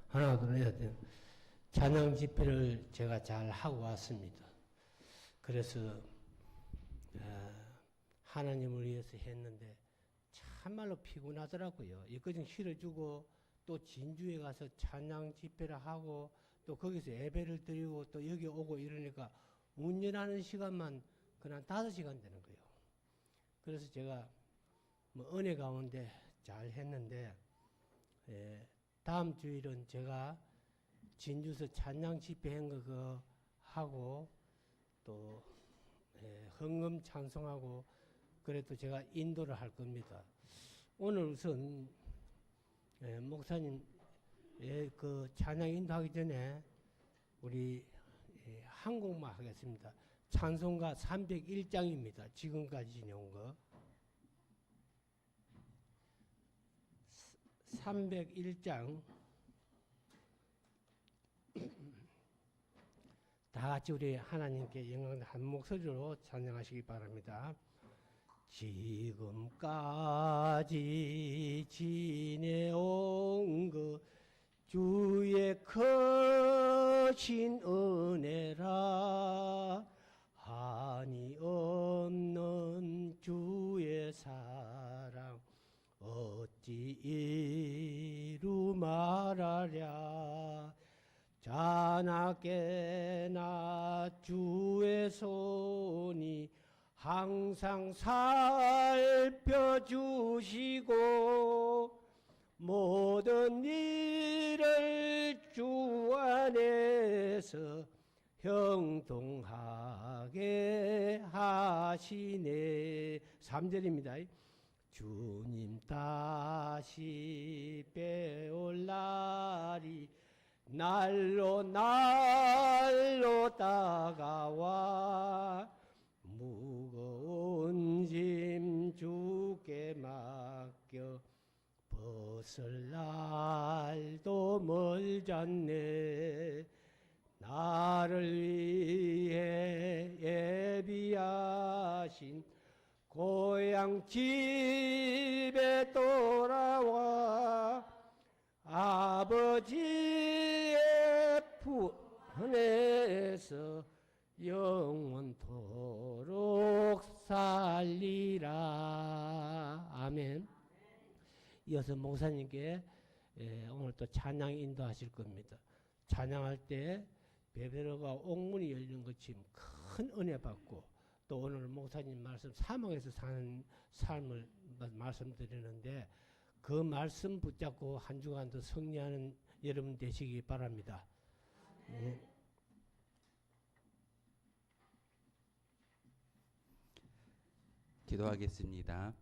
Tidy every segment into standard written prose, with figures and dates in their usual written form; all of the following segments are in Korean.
하나, 둘, 셋. 찬양 집회를 제가 잘 하고 왔습니다. 그래서 하나님을 위해서 했는데 참말로 피곤하더라고요. 이거좀 실어주고 또 진주에 가서 찬양 집회를 하고 또 거기서 예배를 드리고 또 여기 오고 이러니까 운전하는 시간만 그냥 5시간 되는 거예요. 그래서 제가 뭐 은혜 가운데 잘 했는데 다음 주일은 제가 진주서 찬양 집회한 거 그거 하고 또 헌금 찬송하고 그래도 제가 인도를 할 겁니다. 오늘 우선 목사님 그 찬양 인도하기 전에 우리 한 곡만 하겠습니다. 찬송가 301장입니다. 지금까지 지내온 거 301장 다 같이 우리 하나님께 영광 한 목소리로 찬양하시기 바랍니다. 지금까지 지내온 것 주의 크신 은혜라 한이 없는 주의 사랑 어찌 이루 말하랴 자나깨나 주의 손이 항상 살펴주시고 모든 일을 주 안에서 형통하게 하시네. 3절입니다. 주님 다시 빼올 날이 날로 다가와 무거운 짐 주께 맡겨 벗을 날도 멀잖네. 나를 위해 예비하신 고향 집에 돌아와 아버지의 품에서 영원토록 살리라. 아멘. 이어서 목사님께 오늘 또 찬양 인도하실 겁니다. 찬양할 때 베베로가 옥문이 열린 것이 큰 은혜 받고 또 오늘 목사님 말씀 사망에서 사는 삶을 말씀드리는데 그 말씀 붙잡고 한 주간도 승리하는 여러분 되시기 바랍니다. 네. 기도하겠습니다.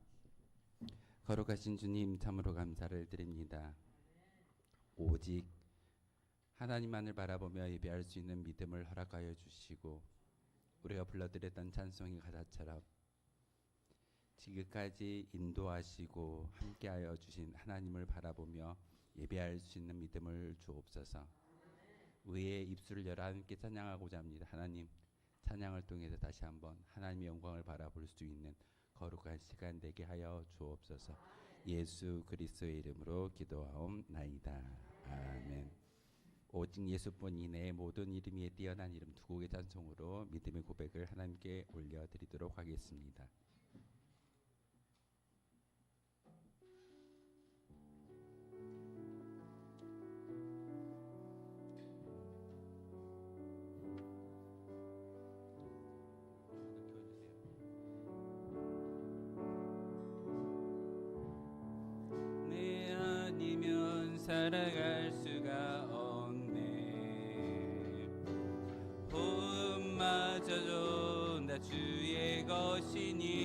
거룩하신 주님 참으로 감사를 드립니다. 오직 하나님만을 바라보며 예배할 수 있는 믿음을 허락하여 주시고 우리가 불러드렸던 찬송의 가사처럼 지금까지 인도하시고 함께하여 주신 하나님을 바라보며 예배할 수 있는 믿음을 주옵소서. 의의 입술을 열어 함께 찬양하고자 합니다. 하나님 찬양을 통해서 다시 한번 하나님의 영광을 바라볼 수 있는 거룩한 시간 되게 하여 주옵소서. 예수 그리스도의 이름으로 기도하옵나이다. 아멘. 오직 예수뿐이 내 모든 이름 위에 뛰어난 이름 두 곡의 찬송으로 믿음의 고백을 하나님께 올려드리도록 하겠습니다. 내 아니면 살아갈 수가 없네. 호흡마저도 다 주의 것이니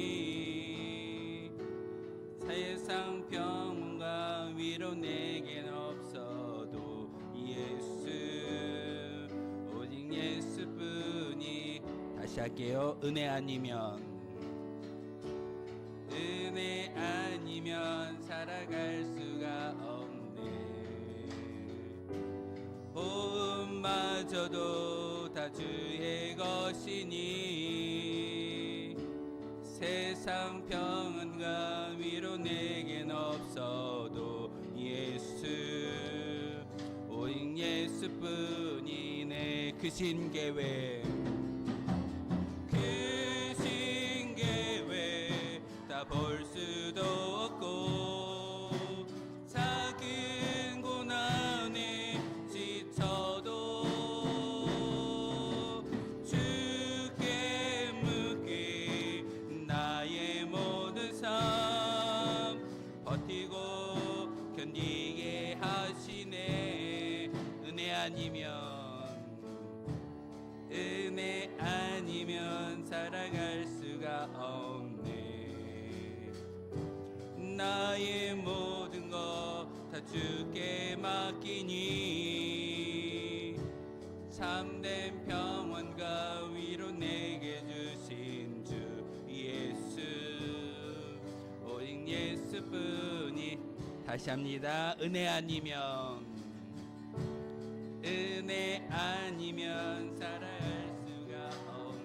세상 평온과 위로 내겐 없어도 예수 오직 예수뿐이. 다시 할게요. 은혜 아니면 살아갈 수가 없네. 호흡마저도 다 주의 것이니 세상 평안과 위로 내겐 없어도 예수 크신 계획 크신 계획 다 볼 수도 없고 작은 고난에 지쳐도 주께 묻기 나의 모든 삶 버티고 견디게 하시네 은혜 아니면 살아갈 수가 없네 나의 모든 것 다 주께 맡기니 참된 평안과 위로 내게 주신 주 예수 오직 예수뿐이 다시 합니다 은혜 아니면 살아갈 수가 없네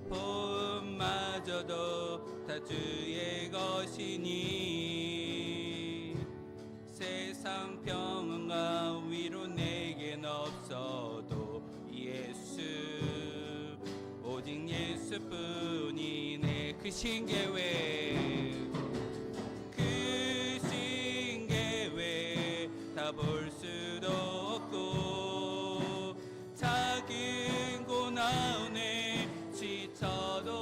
보험마저도 다 주의 것이니 세상 평안과 위로 내겐 없어도 예수 오직 예수뿐이네 크신 계획 크신 계획 다 볼 수도 없고 작은 고난에 지쳐도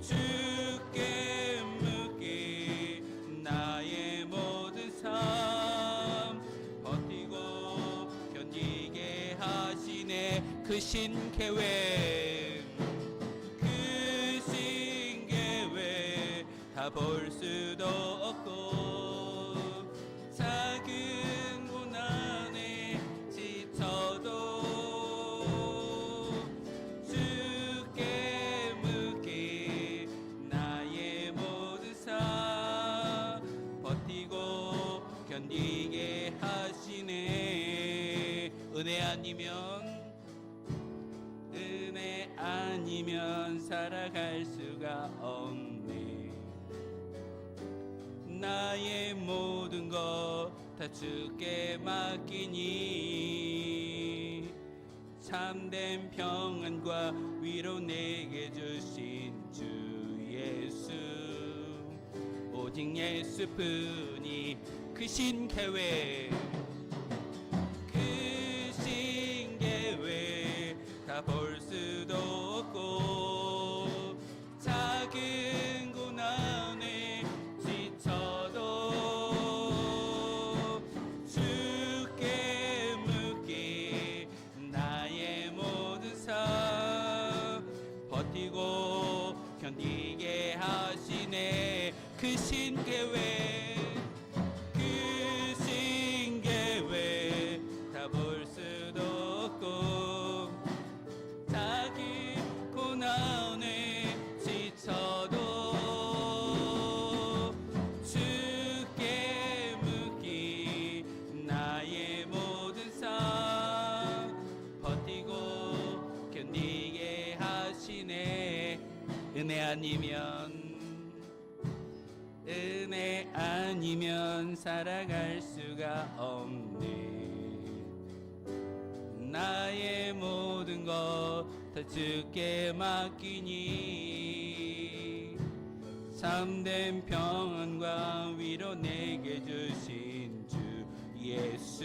주께 묻기 나의 모든 삶 버티고 견디게 하시네 크신 계획 크신 계획 다 볼 수도 없고 작은 고난에 지쳐도 주께 묻기 나의 모든 삶 버티고 견디게 하시네 은혜 아니면 살아갈 수가 없네 나의 모든 것 다 주께 맡기니 참된 평안과 위로 내게 주신 주 예수 오직 예수뿐이 크신 계획 크신 계획 다 볼 수도 없고 작은 고난에 지쳐도 주께 묻기 나의 모든 삶 버티고 견디게 하시네 크신 계획 크신 계획 다 볼 수도 없고 작은 고난에 지쳐도 주께 묻기 나의 모든 삶 버티고 견디게 하시네 은혜 아니면 살아갈 수가 없네 나의 모든 것 다 주께 맡기니 참된 평안과 위로 내게 주신 주 예수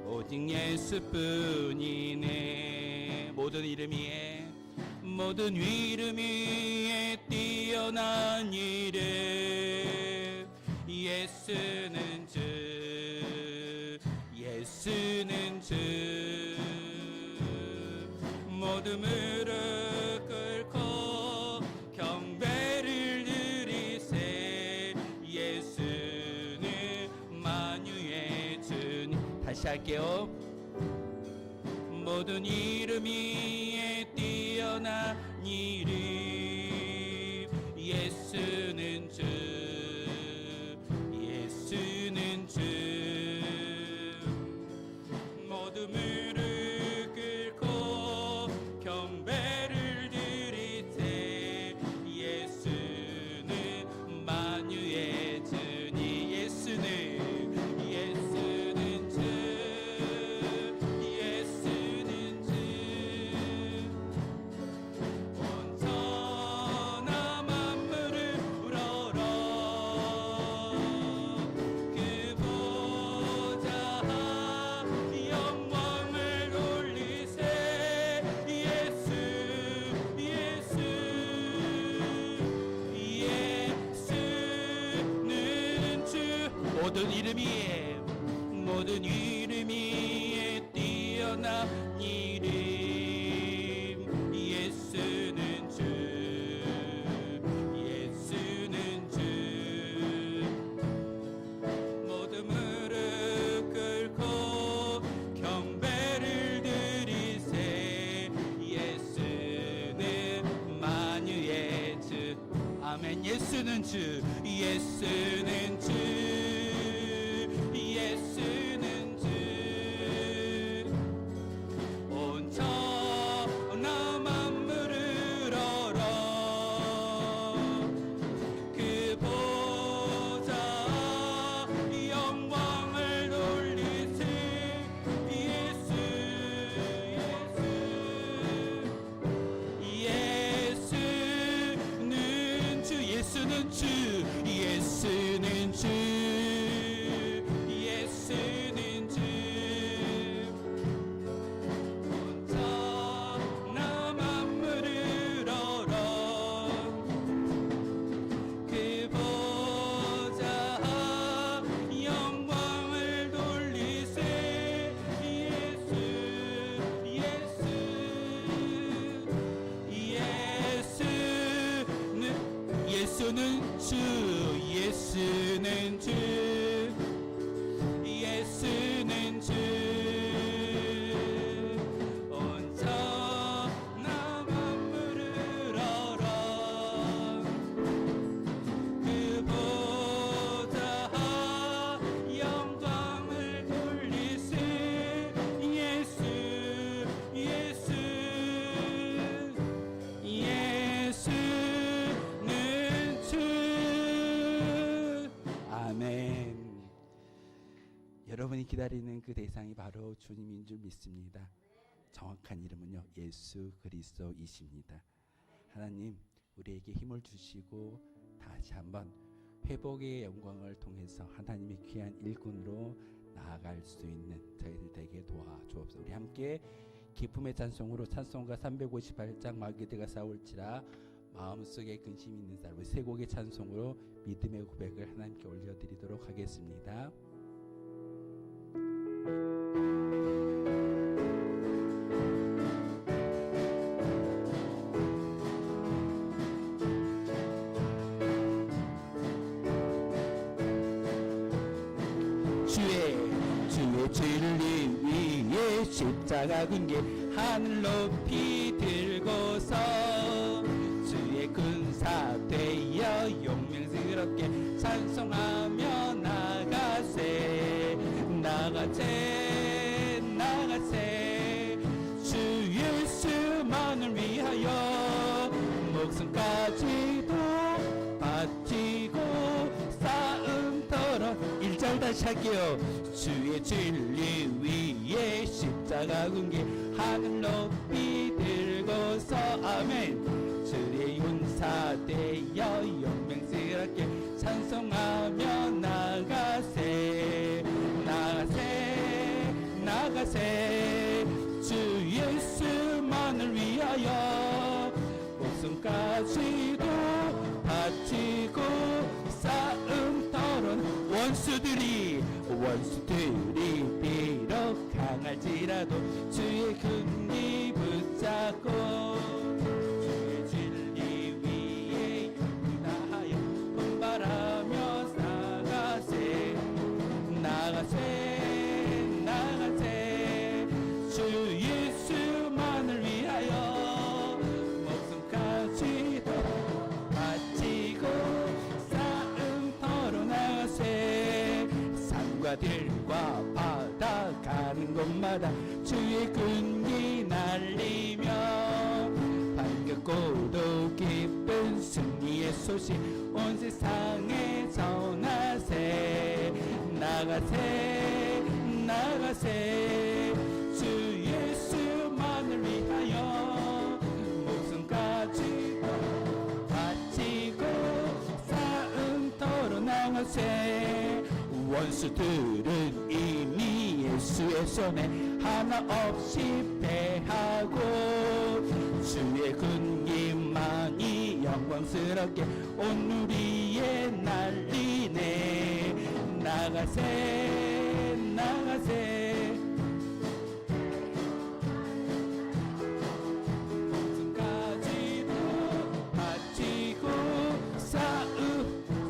오직 예수뿐이네 모든 이름 위에 뛰어난 이름 예수는 주 모든 무릎 꿇고 경배를 드리세 예수는 만유의 주님 다시 할게요 모든 이름 위에 뛰어난 이름 예수는 주 모두 무릎 꿇고 경배를 드리세 예수는 만유의 주니 예수는 모든 이름 위에 모든 이름 위에 뛰어난 이름 예수는 주 예수는 주 모든 무릎 꿇고 경배를 드리세 예수는 만유의 주 아멘 예수는 주 예수는 주 예수는 주 온 천하 만물을 얼어 그 보좌 영광을 돌리세 예수 예수는 주 예수는 주 예수는 주 예수는 주 온 천하 만물을 얼어 그 보좌 영광을 돌리세 예수 예수는 주 예수는 주 예수는 주 온 천하 만물을 얼어 그 보좌 영광을 돌리세 예수 예수는 주 아멘. 여러분이 기다리는 그 대상이 바로 주님인 줄 믿습니다. 정확한 이름은요 예수 그리스도이십니다. 하나님 우리에게 힘을 주시고 다시 한번 회복의 영광을 통해서 하나님의 귀한 일꾼으로 나아갈 수 있는 저희들 되게 도와주옵소서. 우리 함께 기쁨의 찬송으로 찬송가 358장 마귀들과 싸울지라 마음속에 근심 있는 사람 우리 세 곡의 찬송으로 믿음의 고백을 하나님께 올려드리도록 하겠습니다. 주의 진리 위에 십자가 군게 하늘 높이 들고서 주의 군사 되어 용맹스럽게 찬송하며 나가세 나가세 나가세 주 예수만을 위하여 목숨까지도 바치고 싸움터로 1절 다시 할게요. 주의 진리 위에 십자가 군게 하늘 높이 들고서 아멘 주의 용사되어 용맹스럽게 찬송하며 나가세 나가세 나가세 주 예수만을 위하여 목숨까지도 바치고 싸움터론 원수들이 비록 강할지라도 주의 근기 붙잡고 주의 진리 위에 인하여 분발하며 나가세 나가세 나가세 주 예수만을 위하여 목숨까지도 바치고 싸움터로 나가세 산과 들과 바다 가는 곳마다 주의 군기 날리며 반갑고도 기쁜 승리의 소식 온 세상에 전하세 나가세 나가세 주 예수만을 위하여 목숨까지도 바치고 싸움터로 나가세 원수들은 이미 예수의 손에 하나 없이 패하고 주의 군기만이 영광스럽게 온 우리의 날리네 나가세 나가세 목숨까지도 바치고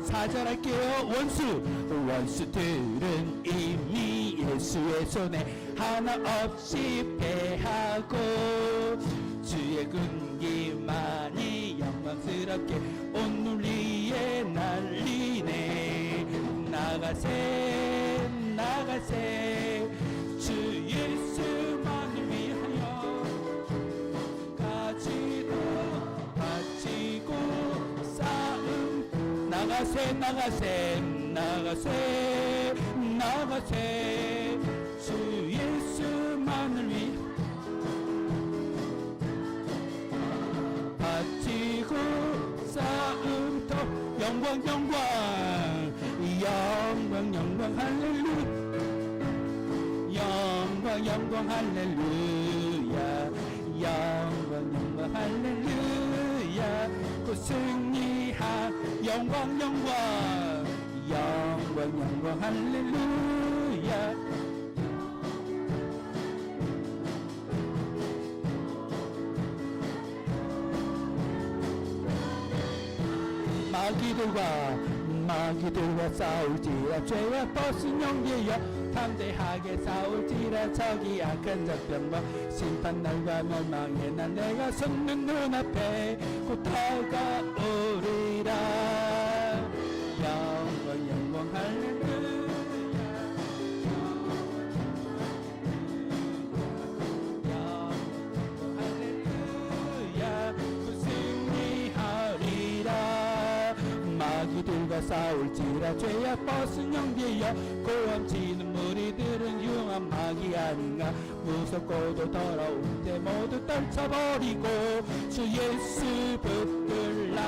사절할게요. 원수들은 이미 예수의 손에 하나 없이 패하고 주의 군기만이 영광스럽게 온 눈리에 날리네. 나가세 나가세 주 예수만을 위하여 가지도 바치고 싸움. 나가세 나가세 나가세 나가세 주 예수만을 위해 바치고 싸움터. 영광 영광 영광 영광 할렐루야 영광 영광 할렐루야 영광 영광 할렐루야 그 승리한 영광 영광 영광 영광 할렐루야. 마귀들과 싸울지라 죄와 벗은 영예여 담대하게 싸울지라 저기 악한 적병과 심판날과 멸망에 난 내가 섰는 눈앞에 곧 다가오리라. 영광 영광 할렐루야 영광 할렐루야 그 승리하리라. 마귀들과 싸울지라 죄악 벗은 영계여 고함치는 무리들은 유한 마귀 아닌가. 무섭고도 더러운 데 모두 떨쳐버리고 주 예수 붙들라.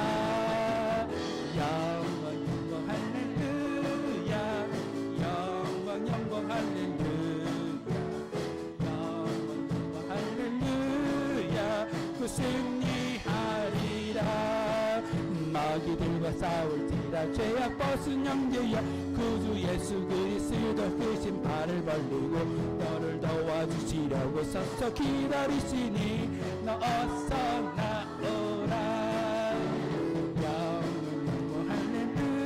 영광 영광 할렐루야 영광 영광 할렐루야 영광 영광 할렐루야 그 승리하리라. 마귀들과 싸울지라 죄악 벗은 영계여 구주 예수 그리스도 그 신발을 벌리고 너를 도와주시려고 서서 기다리시니 너 어서 나오라. 영광 영광 할렐루야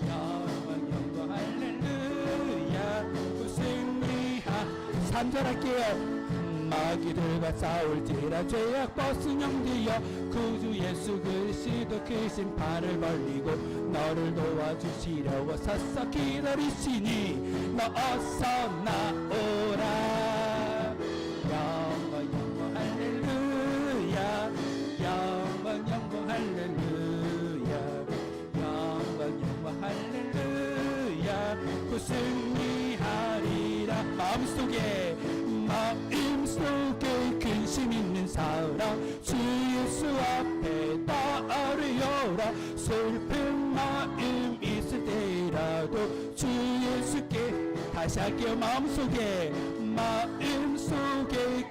영광 영광 할렐루야 그 승리하. 3절할게요. 마귀들과 싸울지라 죄악 벗은 영지여 구주 예수 그리스도 그 심판을 벌리고 너를 도와주시려고 서서 기다리시니 너 어서 나오라. 영광 영광 할렐루야 영광 영광 할렐루야 영광 영광 할렐루야 그 승리하리라. 마음속에 근심 있는 사람 주 예수 앞에 따르여라. 슬픈 마음 있을 때라도 주 예수께 다시 할게요. 마음속에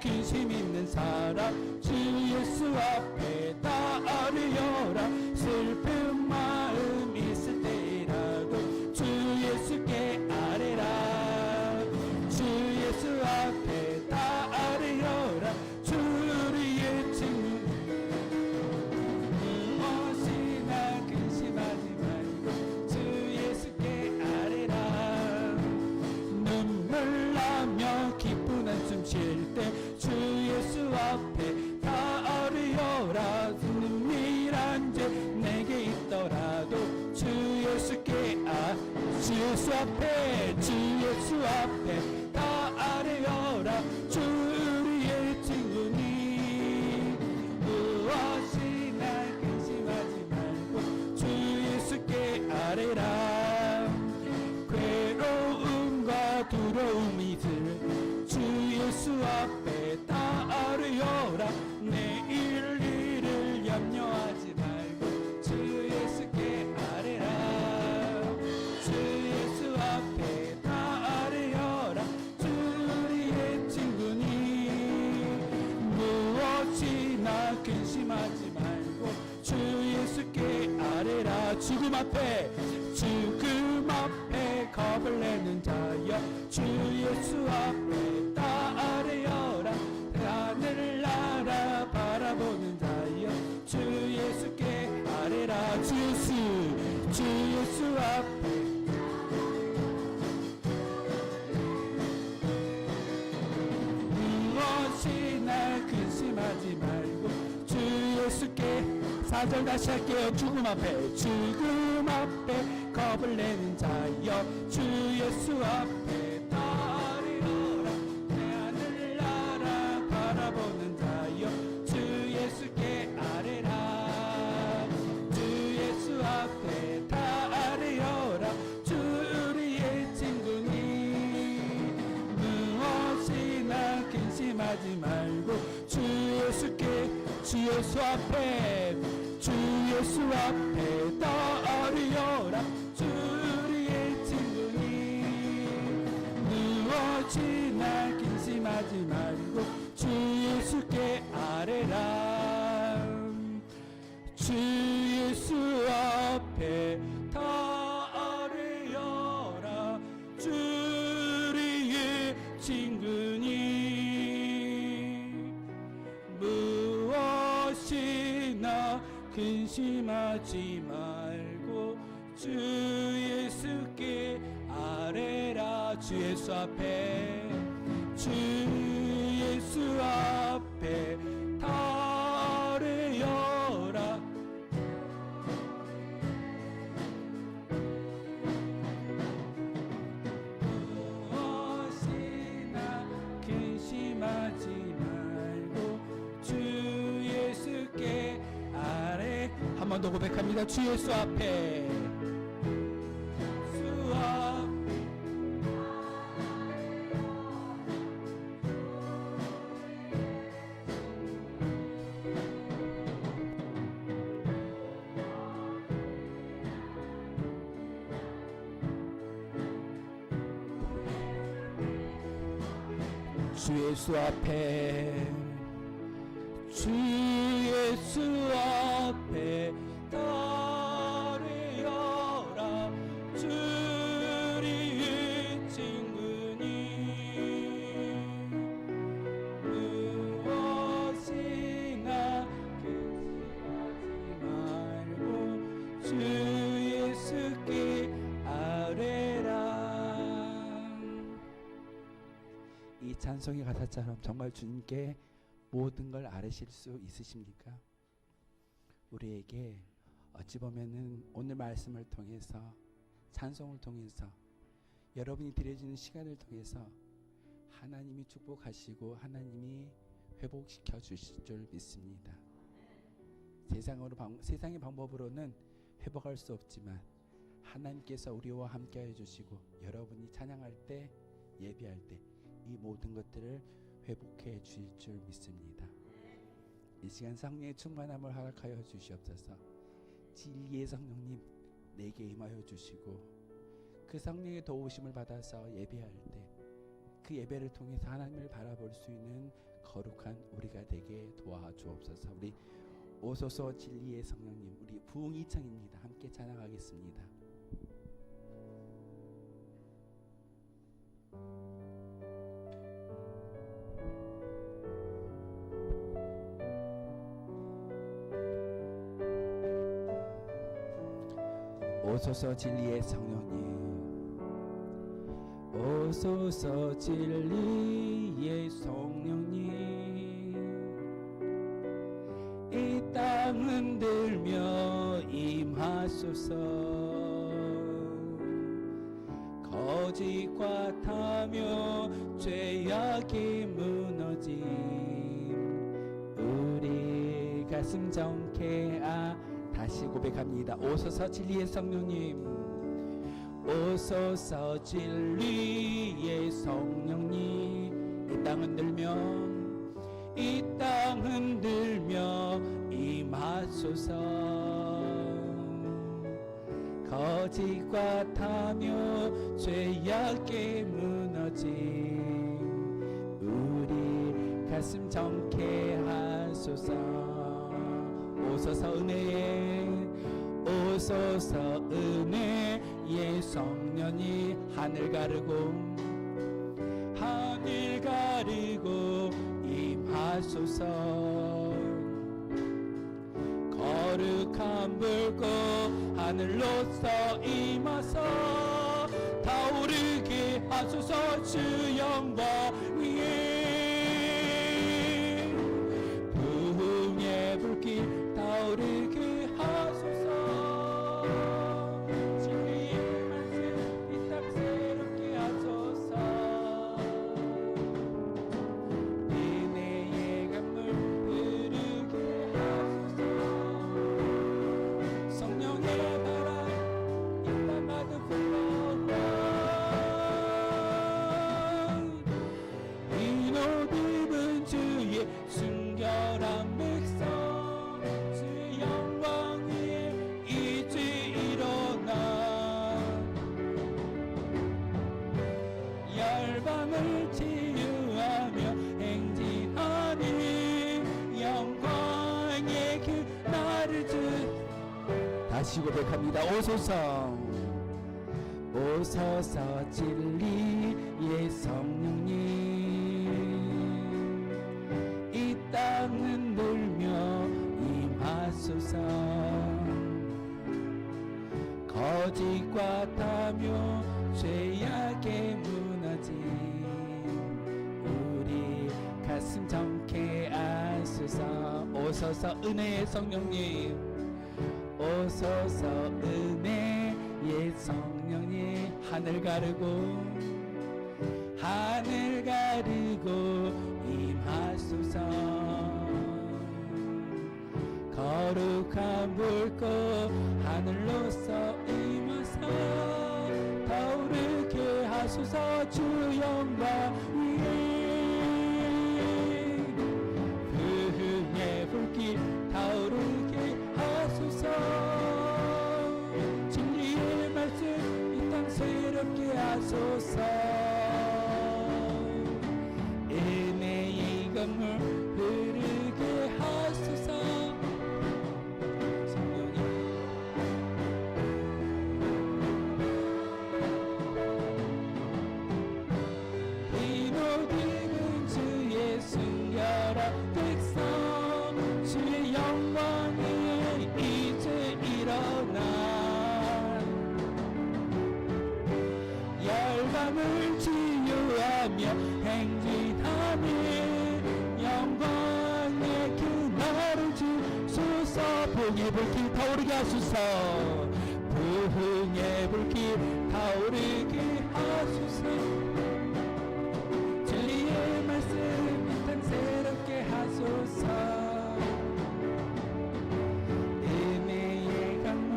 근심 있는 사람 주 예수 앞에 따르여라. 슬픈 마음 있을 때라도 주 예수께 아뢰라. 주 예수 앞에 따르여라. 주의 친구 무엇이나 근심하지 말고 주 예수께 아뢰라. 눈물 나며 기쁜 한숨 쉴 때 주 예수 앞에 따르여라. 은밀한 죄 내게 있더라도 주 예수께 주 예수 앞에 주 예수 앞에 따르여라. 주 우리의 친구니 무엇이나 근심하지 말고 주 예수께 아뢰라. 괴로움과 두려움이 있을 주 예수 앞에 따르여라. 내일 일을 염려하지 말고 주 예수께 아뢰라. 주 예수 앞에 따르여라. 주 우리의 친구니 무엇이나 근심하지 말고 주 예수께 죽음 앞에 겁을 내는 자여 주 예수 앞에 따르여라. 하늘을 날아 바라보는 자여 주 예수께 아뢰라. 주 예수 앞에 무엇이나 근심하지 말고 주 예수께 4절 다시 할게요. 죽음 앞에 겁을 내는 자여 주 예수 앞에 따르여라. 하늘을 날아 바라보는 자여 주 예수께 아뢰라. 주 예수 앞에 따르여라. 주 우리의 친구니 무엇이나 근심하지 말고 주 예수께 주 예수 앞에 따르여라. 주 우리의 친구니 무엇이나 근심하지 말고 주 예수께 아뢰라. 주 예수 앞에 따르여라. 주 우리의 친구니 무엇이나 근심하지 말고 주 예수께 아뢰라. 주 예수 앞에 따르여라. 무엇이나 근심하지 말고 주 예수께 아뢰. 한 번 더 고백합니다. 주 예수 앞에 주 예수 앞에 주 예수 앞에 따르여라. 주 우리의 친구니 무엇이나 근심하지 말고 주 예수께 아뢰라. 이 찬송의 가사처럼 정말 주님께 모든 걸 아뢰실 수 있으십니까? 우리에게 어찌 보면은 오늘 말씀을 통해서 찬송을 통해서 여러분이 드려지는 시간을 통해서 하나님이 축복하시고 하나님이 회복시켜 주실 줄 믿습니다. 세상의 방법으로는 회복할 수 없지만 하나님께서 우리와 함께해 주시고 여러분이 찬양할 때 예배할 때 이 모든 것들을 회복해 주실 줄 믿습니다. 이 시간 성령의 충만함을 허락하여 주시옵소서. 진리의 성령님 내게 임하여 주시고 그 성령의 도우심을 받아서 예배할 때 그 예배를 통해서 하나님을 바라볼 수 있는 거룩한 우리가 되게 도와주옵소서. 우리 오소서 진리의 성령님, 우리 부흥이청입니다. 함께 찬양하겠습니다. 오소서 진리의 성령님, 오소서 진리의 성령님, 이 땅 흔들며 임하소서. 거짓과 타며 죄악이 무너짐 우리 가슴 정케 다시 고백합니다. 오소서 진리의 성령님, 오소서 진리의 성령님, 이 땅 흔들며 임하소서. 거짓과 타며 죄악에 무너짐 우리 가슴 정케 하소서. 오소서 은혜의 오소서 은혜의 성령이 하늘 가르고 임하소서. 거룩한 불꽃 하늘로서 임하서 타오르게 하소서. 주 영광 위에 부흥의 불길 타오르게 하소서. 진리의 말씀 이 땅 새롭게 하소서. 은혜의 강물 흐르게 하소서. 성령의 바람 이 땅 가득 불어와 이옷 입은 주의 순결한 백성 주 영광 위에 이제 일어나 열방을 치유하며 행진하니 영광의 그 나를 주 다시 고백합니다. 오소서 오소서 진리의 성령님 이 땅은 돌며 임하소서. 거짓과 타며 죄악에 무너진 우리 가슴 정케 하소서. 오소서 은혜의 성령님 오소서 은혜의 성령님 하늘 가르고 임하소서. 거룩한 불꽃 하늘로서 임하서 타오르게 하소서. 주 영광 위에 부흥의 불길 타오르게 하소서. 진리의 말씀 이 땅 새롭게 하소서. 은혜의 강물 흐르게 하소서. 성령님 이옷 입은 주의 순결한 백성 주의 영광 위에 이제 일어나 열방을 치유하며 행진하며 영광의 그 나를 주소서. 부흥의 불길 타오르게 하소서. 부흥의 불길 타오르게 하소서. 진리의 말씀 이 땅 새롭게 하소서. 은혜의 강물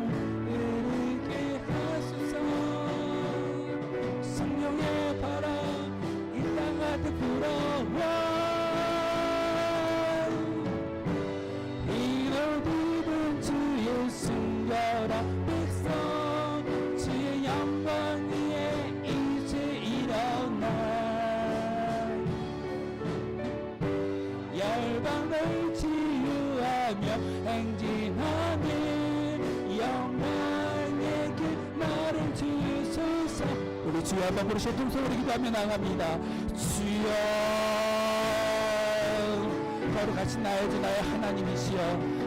흐르게 하소서. 성령의 바람 이 땅 가득 불어와 이옷 입은 주의 순결한 백성 주의 영광 위에 이제 일어나 열방을 치유하며 행진하며 영광의 그 나를 주소서. 우리 주여 한번 부르시고 통성으로 기도하며 나갑니다. 주여 거룩하신 나의 주 나의 하나님이시여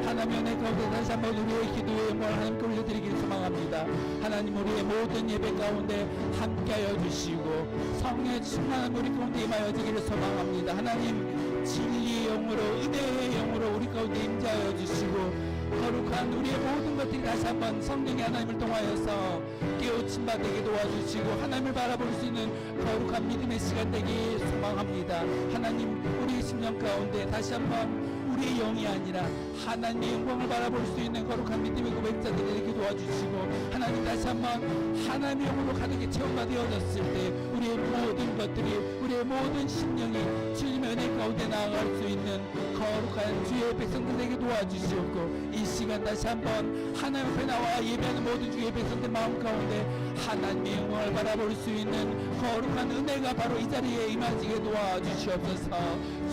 하나님의 은혜 가운데 다시 한번 우리의 기도의 영광을 하나님께 올려드리기를 소망합니다. 하나님 우리의 모든 예배 가운데 함께하여 주시고 성령의 충만한 우리 가운데 임하여 주기를 소망합니다. 하나님 진리의 영으로 은혜의 영으로 우리 가운데 임재하여 주시고 거룩한 우리의 모든 것들이 다시 한번 성령의 하나님을 통하여서 깨우침 받게 도와주시고 하나님을 바라볼 수 있는 거룩한 믿음의 시간 되기 소망합니다. 하나님 우리의 심령 가운데 다시 한번 우리의 영이 아니라 하나님의 영광을 바라볼 수 있는 거룩한 믿음의 고백자들이 되게 도와주시고 하나님 다시 한번 하나님의 영으로 가득히 체험되어졌을 때 우리의 모든 것들이 우리의 모든 심령이 주님의 은혜 가운데 나아갈 수 있는 거룩한 주의 백성들에게 도와주시옵고 이 시간 다시 한번 하나님 앞에 나와 예배하는 모든 주의 백성들 마음 가운데 하나님의 영광을 바라볼 수 있는 거룩한 은혜가 바로 이 자리에 임하시게 도와주시옵소서.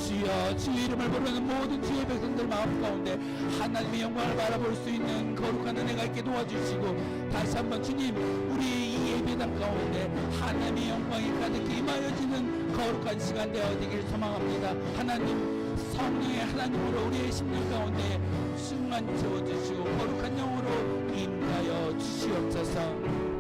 주여 주의 이름을 부르는 모든 주의 백성들 마음 가운데 하나님의 영광을 바라볼 수 있는 거룩한 은혜가 있게 도와주시고 다시 한번 주님 우리 이 예배당 가운데 하나님의 영광이 가득히 임하여지는 거룩한 시간 되어지길 소망합니다. 하나님 성령의 하나님으로 우리의 심령 가운데 충만 채워주시고 거룩한 영으로 임하여 주시옵소서.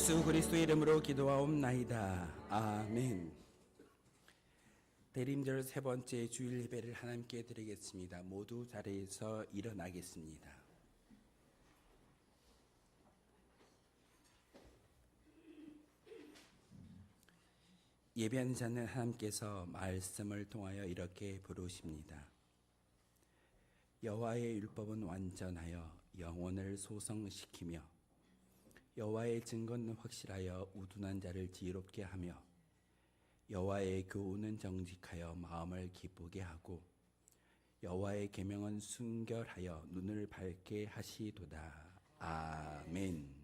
예수 그리스도의 이름으로 기도하옵나이다. 아멘. 대림절 세 번째 주일 예배를 하나님께 드리겠습니다. 모두 자리에서 일어나겠습니다. 예배하는 자는 하나님께서 말씀을 통하여 이렇게 부르십니다. 여호와의 율법은 완전하여 영혼을 소성시키며 여호와의 증거는 확실하여 우둔한 자를 지혜롭게 하며 여호와의 교훈은 정직하여 마음을 기쁘게 하고 여호와의 계명은 순결하여 눈을 밝게 하시도다. 아멘.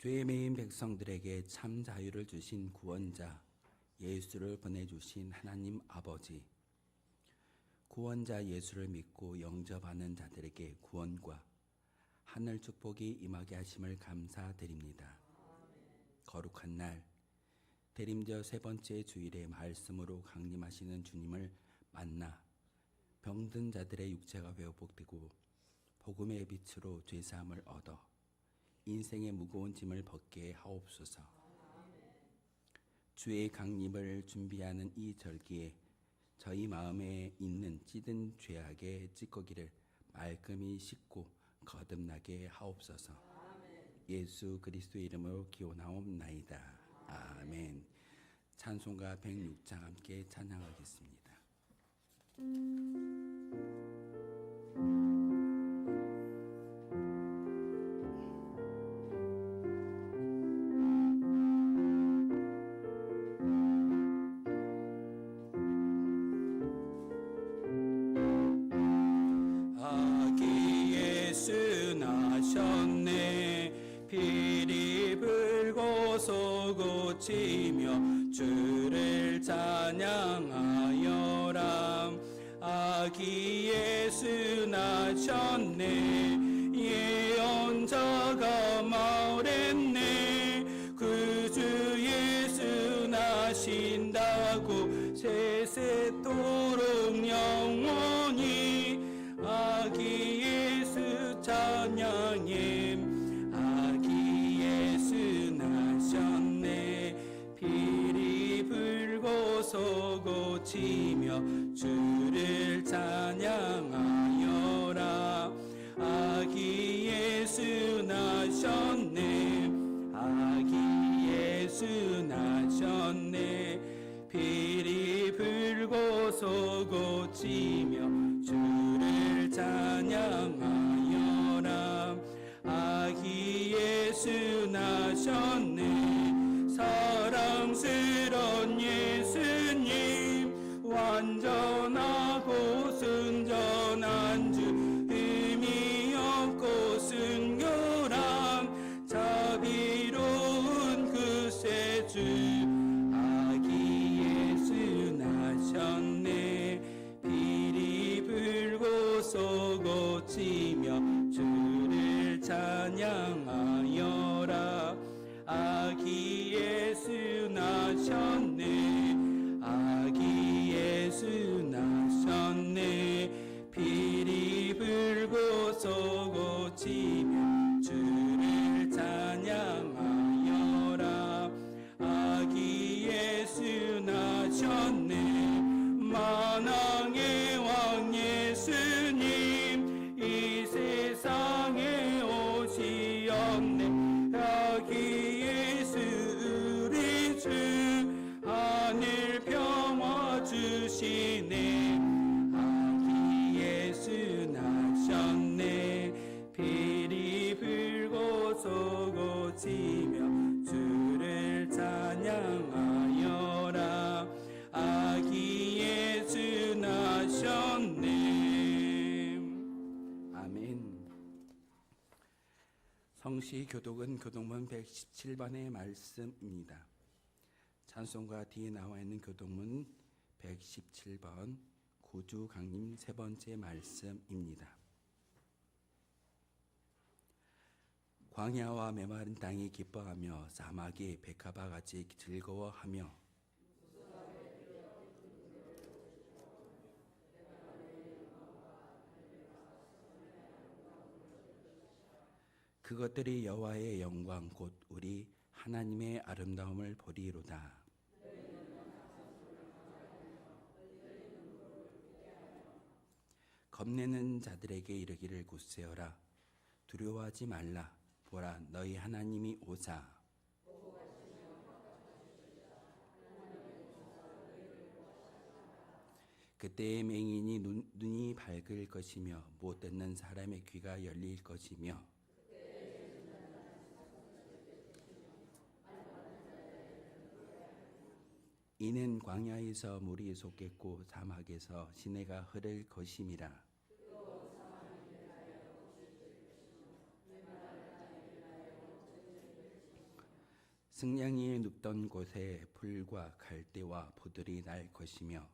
죄에 매인 백성들에게 참 자유를 주신 구원자 예수를 보내주신 하나님 아버지, 구원자 예수를 믿고 영접하는 자들에게 구원과 하늘 축복이 임하게 하심을 감사드립니다. 거룩한 날 대림절 세 번째 주일에 말씀으로 강림하시는 주님을 만나 병든 자들의 육체가 회복되고 복음의 빛으로 죄사함을 얻어 인생의 무거운 짐을 벗게 하옵소서. 주의 강림을 준비하는 이 절기에 저희 마음에 있는 찌든 죄악의 찌꺼기를 말끔히 씻고 거듭나게 하옵소서. 예수 그리스도의 이름으로 기원하옵나이다. 아멘. 찬송가 106장 함께 찬양하겠습니다. 고치며 주를 찬양하여라. 아기 예수 나셨네. 예언자가 말했네. 구주 예수 나신다고 세세토록 영원히. 아기 예수 찬양해. 아기 예수 나셨네. 피리 불고 서고 치며 주를 찬양하여라. 아기 예수 나셨네. 아기 예수 나셨네. 피리 불고 서고 치며 주를 찬양하여라. 아기 예수 나셨네. 사랑스런 예수님 완전하고 순전한 주 의미 없고 순결한 자비로운 그새 주. 아기 예수 나셨네. 피리 불고 서고 치며 주를 찬양하여라. 아기 예수 나셨네. 아기 예수 나셨네. 피리 불고 서고 치며 주를 찬양하여라. 아기 예수 나셨네. 만왕의 왕 예수님 이 세상에 오시었네. 아기 예수 우리 주 하늘 평화 주시네. 아기 예수 나셨네. 피리 불고 서고 치며 주를 찬양하여라. 아기 예수 나셨네. 아멘. 성시 교독은 교독문 117번의 말씀입니다. 찬송가 뒤에 나와 있는 교독문 117번 구주 강림 세 번째 말씀입니다. 광야와 메마른 땅이 기뻐하며 사막이 백합화 같이 즐거워하며 그것들이 여호와의 영광 곧 우리 하나님의 아름다움을 보리로다. 겁내는 자들에게 이르기를 굳세어라. 두려워하지 말라. 보라 너희 하나님이 오사. 그때의 맹인이 눈이 밝을 것이며 못 듣는 사람의 귀가 열릴 것이며 이는 광야에서 물이 솟겠고 사막에서 시내가 흐를 것임이라. 승냥이 눕던 곳에 풀과 갈대와 포들이 날 것이며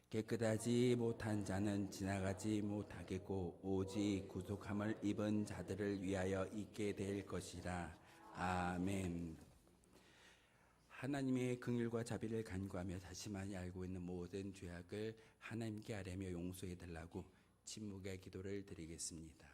깨끗하지 못한 자는 지나가지 못하겠고 오직 구속함을 입은 자들을 위하여 있게 될 것이라. 아멘. 하나님의 긍휼과 자비를 간구하며 자신만이 알고 있는 모든 죄악을 하나님께 아뢰며 용서해 달라고 침묵의 기도를 드리겠습니다.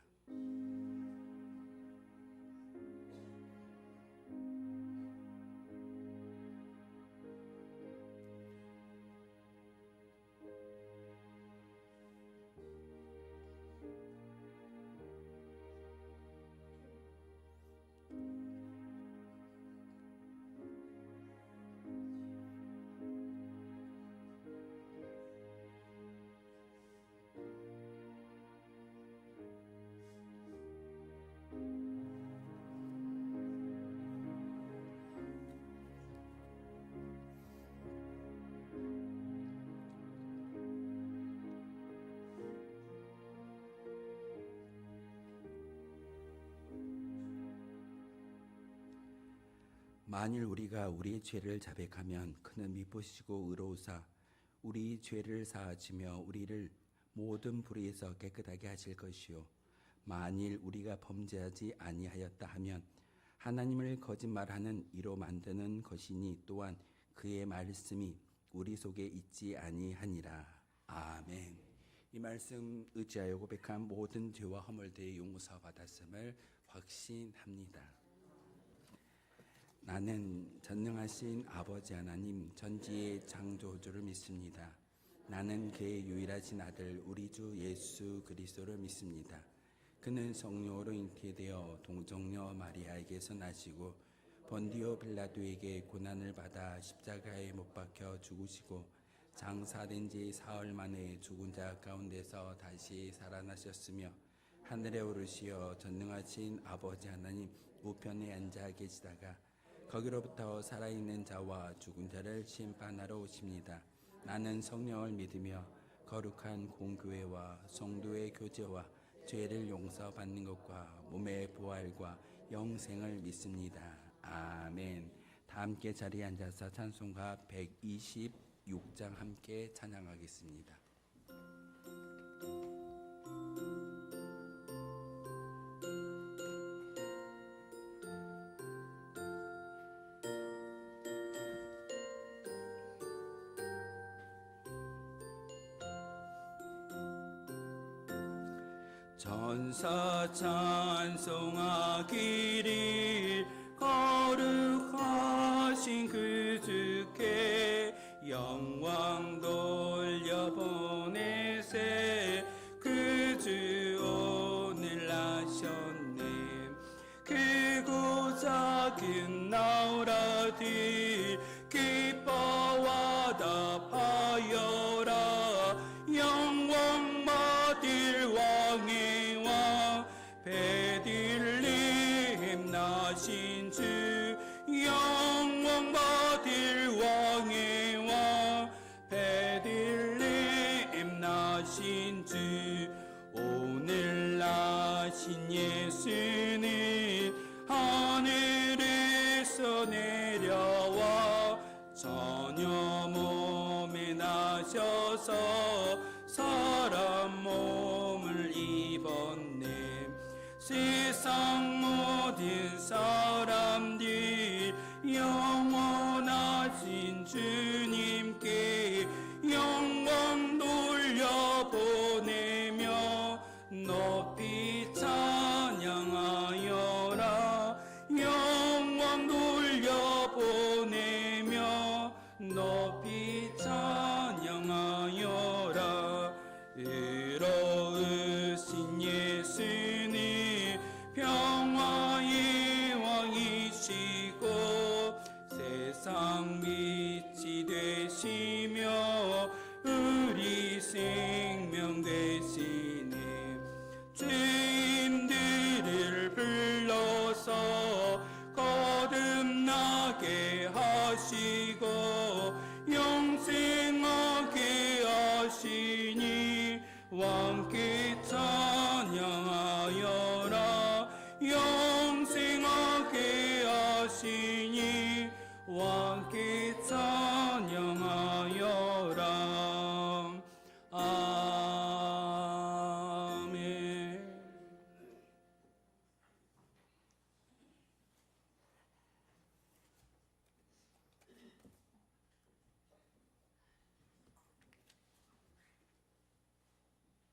만일 우리가 우리의 죄를 자백하면 그는 미쁘시고 의로우사 우리 죄를 사하시며 우리를 모든 불의에서 깨끗하게 하실 것이요 만일 우리가 범죄하지 아니하였다 하면 하나님을 거짓말하는 이로 만드는 것이니 또한 그의 말씀이 우리 속에 있지 아니하니라. 아멘. 이 말씀 의지하여 고백한 모든 죄와 허물들의 용서 받았음을 확신합니다. 나는 전능하신 아버지 하나님 전지의 창조주를 믿습니다. 나는 그의 유일하신 아들 우리 주 예수 그리스도를 믿습니다. 그는 성령으로 잉태되어 동정녀 마리아에게서 나시고 본디오 빌라도에게 고난을 받아 십자가에 못 박혀 죽으시고 장사된 지 사흘 만에 죽은 자 가운데서 다시 살아나셨으며 하늘에 오르시어 전능하신 아버지 하나님 우편에 앉아 계시다가 거기로부터 살아있는 자와 죽은 자를 심판하러 오십니다. 나는 성령을 믿으며 거룩한 공교회와 성도의 교제와 죄를 용서받는 것과 몸의 부활과 영생을 믿습니다. 아멘. 다 함께 자리에 앉아서 찬송가 126장 함께 찬양하겠습니다. 전사 찬송하기를 거룩하신 그 주께 영광 돌려보내세 그 주 오늘 나셨네 그고자 긴나오라디 기뻐와 답하여라 영광 받을 왕의 왕 베들레헴 나신 주 영광 받을 왕의 왕 베들레헴 나신 주 오늘 나신 예수는 하늘에서 내려와 전혀 몸에 나셔서 사람 몸을 입었네 세상 모든 사람들 영원하신 주님께 영광 돌려보내며 높이 찬양하여라 영광 돌려보내며 높이 찬양하여라 의로우신 예수는 평화의 왕이시고 세상 빛이 되시며 우리 생명 되시네 죄인들을 불러서 거듭나게 하시고 영생하게 하시니 왕께 찬양하여라 영생하게 하시니 왕께 찬양하여라 아멘.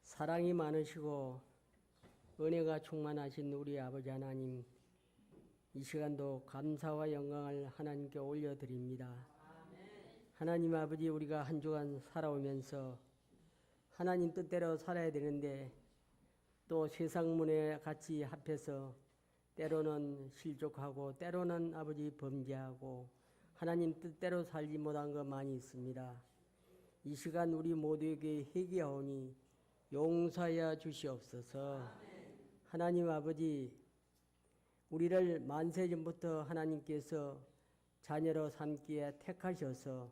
사랑이 많으시고 은혜가 충만하신 우리 아버지 하나님, 이 시간도 감사와 영광을 하나님께 올려드립니다. 하나님 아버지, 우리가 한 주간 살아오면서 하나님 뜻대로 살아야 되는데 또 세상 문에 같이 합해서 때로는 실족하고 때로는 아버지 범죄하고 하나님 뜻대로 살지 못한 것 많이 있습니다. 이 시간 우리 모두에게 회개하오니 용서하여 주시옵소서. 하나님 아버지, 우리를 만세전부터 하나님께서 자녀로 삼기에 택하셔서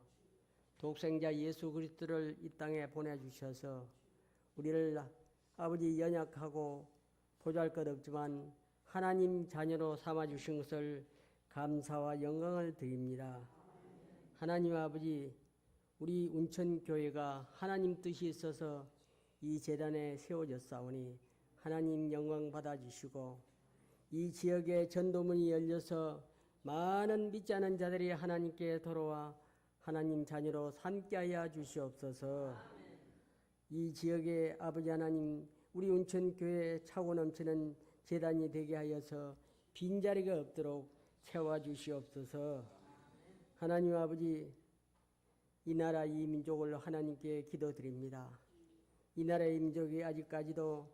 독생자 예수 그리스도를 이 땅에 보내주셔서 우리를 아버지 연약하고 보잘것없지만 하나님 자녀로 삼아주신 것을 감사와 영광을 드립니다. 하나님 아버지, 우리 운천교회가 하나님 뜻이 있어서 이 재단에 세워졌사오니 하나님 영광 받아주시고, 이 지역에 전도문이 열려서 많은 믿지 않은 자들이 하나님께 돌아와 하나님 자녀로 삼게 하여 주시옵소서. 이 지역에 아버지 하나님, 우리 운천교회 차고 넘치는 재단이 되게 하여서 빈자리가 없도록 채워주시옵소서. 하나님 아버지, 이 나라 이 민족을 하나님께 기도드립니다. 이 나라의 민족이 아직까지도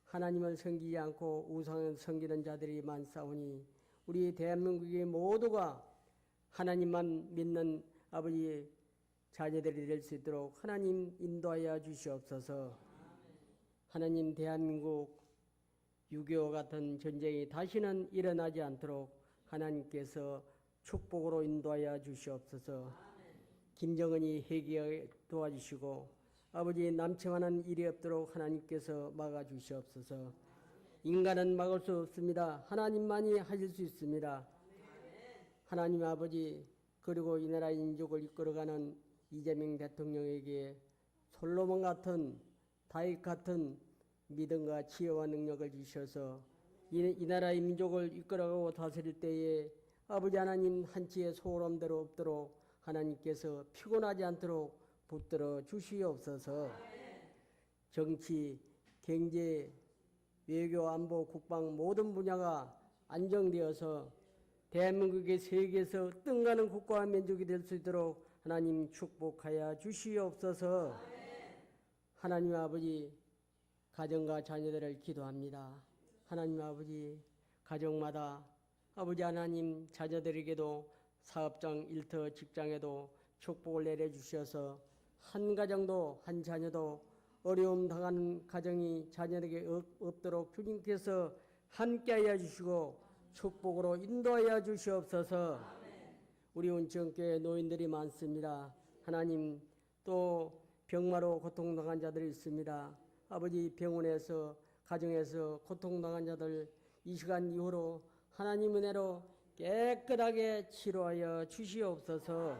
하나님을 섬기지 않고 우상을 섬기는 자들이 많사오니 우리 대한민국의 모두가 하나님만 믿는 아버지 자녀들이 될 수 있도록 하나님 인도하여 주시옵소서. 하나님, 대한민국 6.25 같은 전쟁이 다시는 일어나지 않도록 하나님께서 축복으로 인도하여 주시옵소서. 김정은이 회개에 도와주시고 아버지 남침하는 일이 없도록 하나님께서 막아주시옵소서. 인간은 막을 수 없습니다. 하나님만이 하실 수 있습니다. 하나님 아버지, 그리고 이 나라 인족을 이끌어가는 이재명 대통령에게 솔로몬 같은, 다윗 같은 믿음과 지혜와 능력을 주셔서 이 나라의 민족을 이끌어가고 다스릴 때에 아버지 하나님 한치의 소홀함대로 없도록 하나님께서 피곤하지 않도록 붙들어 주시옵소서. 정치, 경제, 외교, 안보, 국방 모든 분야가 안정되어서 대한민국의 세계에서 뜬가는 국가와 민족이 될 수 있도록 하나님 축복하여 주시옵소서. 하나님 아버지, 가정과 자녀들을 기도합니다. 하나님 아버지, 가정마다 아버지 하나님 자녀들에게도 사업장, 일터, 직장에도 축복을 내려주셔서 한 가정도 한 자녀도 어려움 당하는 가정이 자녀에게 없도록 주님께서 함께하여 주시고 축복으로 인도하여 주시옵소서. 우리 운천교회 노인들이 많습니다. 하나님, 또 병마로 고통당한 자들이 있습니다. 아버지, 병원에서 가정에서 고통당한 자들 이 시간 이후로 하나님 은혜로 깨끗하게 치료하여 주시옵소서.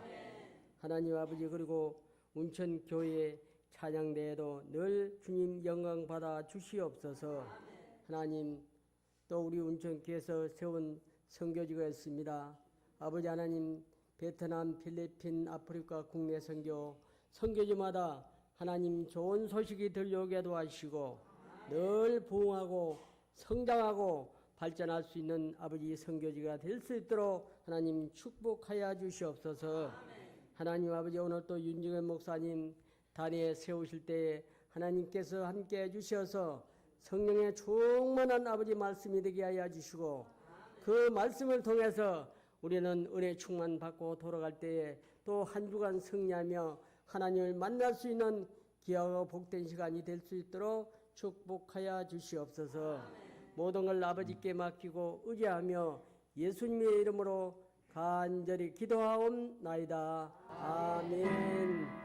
하나님 아버지, 그리고 운천교회 찬양대에도 늘 주님 영광 받아 주시옵소서. 하나님, 또 우리 운천교회에서 세운 선교지가 있습니다. 아버지 하나님, 베트남, 필리핀, 아프리카 국내 선교지마다 하나님 좋은 소식이 들려오게 도와주시고 늘 부흥하고 성장하고 발전할 수 있는 아버지 선교지가 될 수 있도록 하나님 축복하여 주시옵소서. 하나님 아버지, 오늘 또 윤중현 목사님 단에 세우실 때에 하나님께서 함께해 주셔서 성령의 충만한 아버지 말씀이 되게 하여 주시고 그 말씀을 통해서 우리는 은혜 충만 받고 돌아갈 때에 또 한 주간 승리하며 하나님을 만날 수 있는 귀하고 복된 시간이 될 수 있도록 축복하여 주시옵소서. 모든 걸 아버지께 맡기고 의지하며 예수님의 이름으로 간절히 기도하옵나이다. 아멘.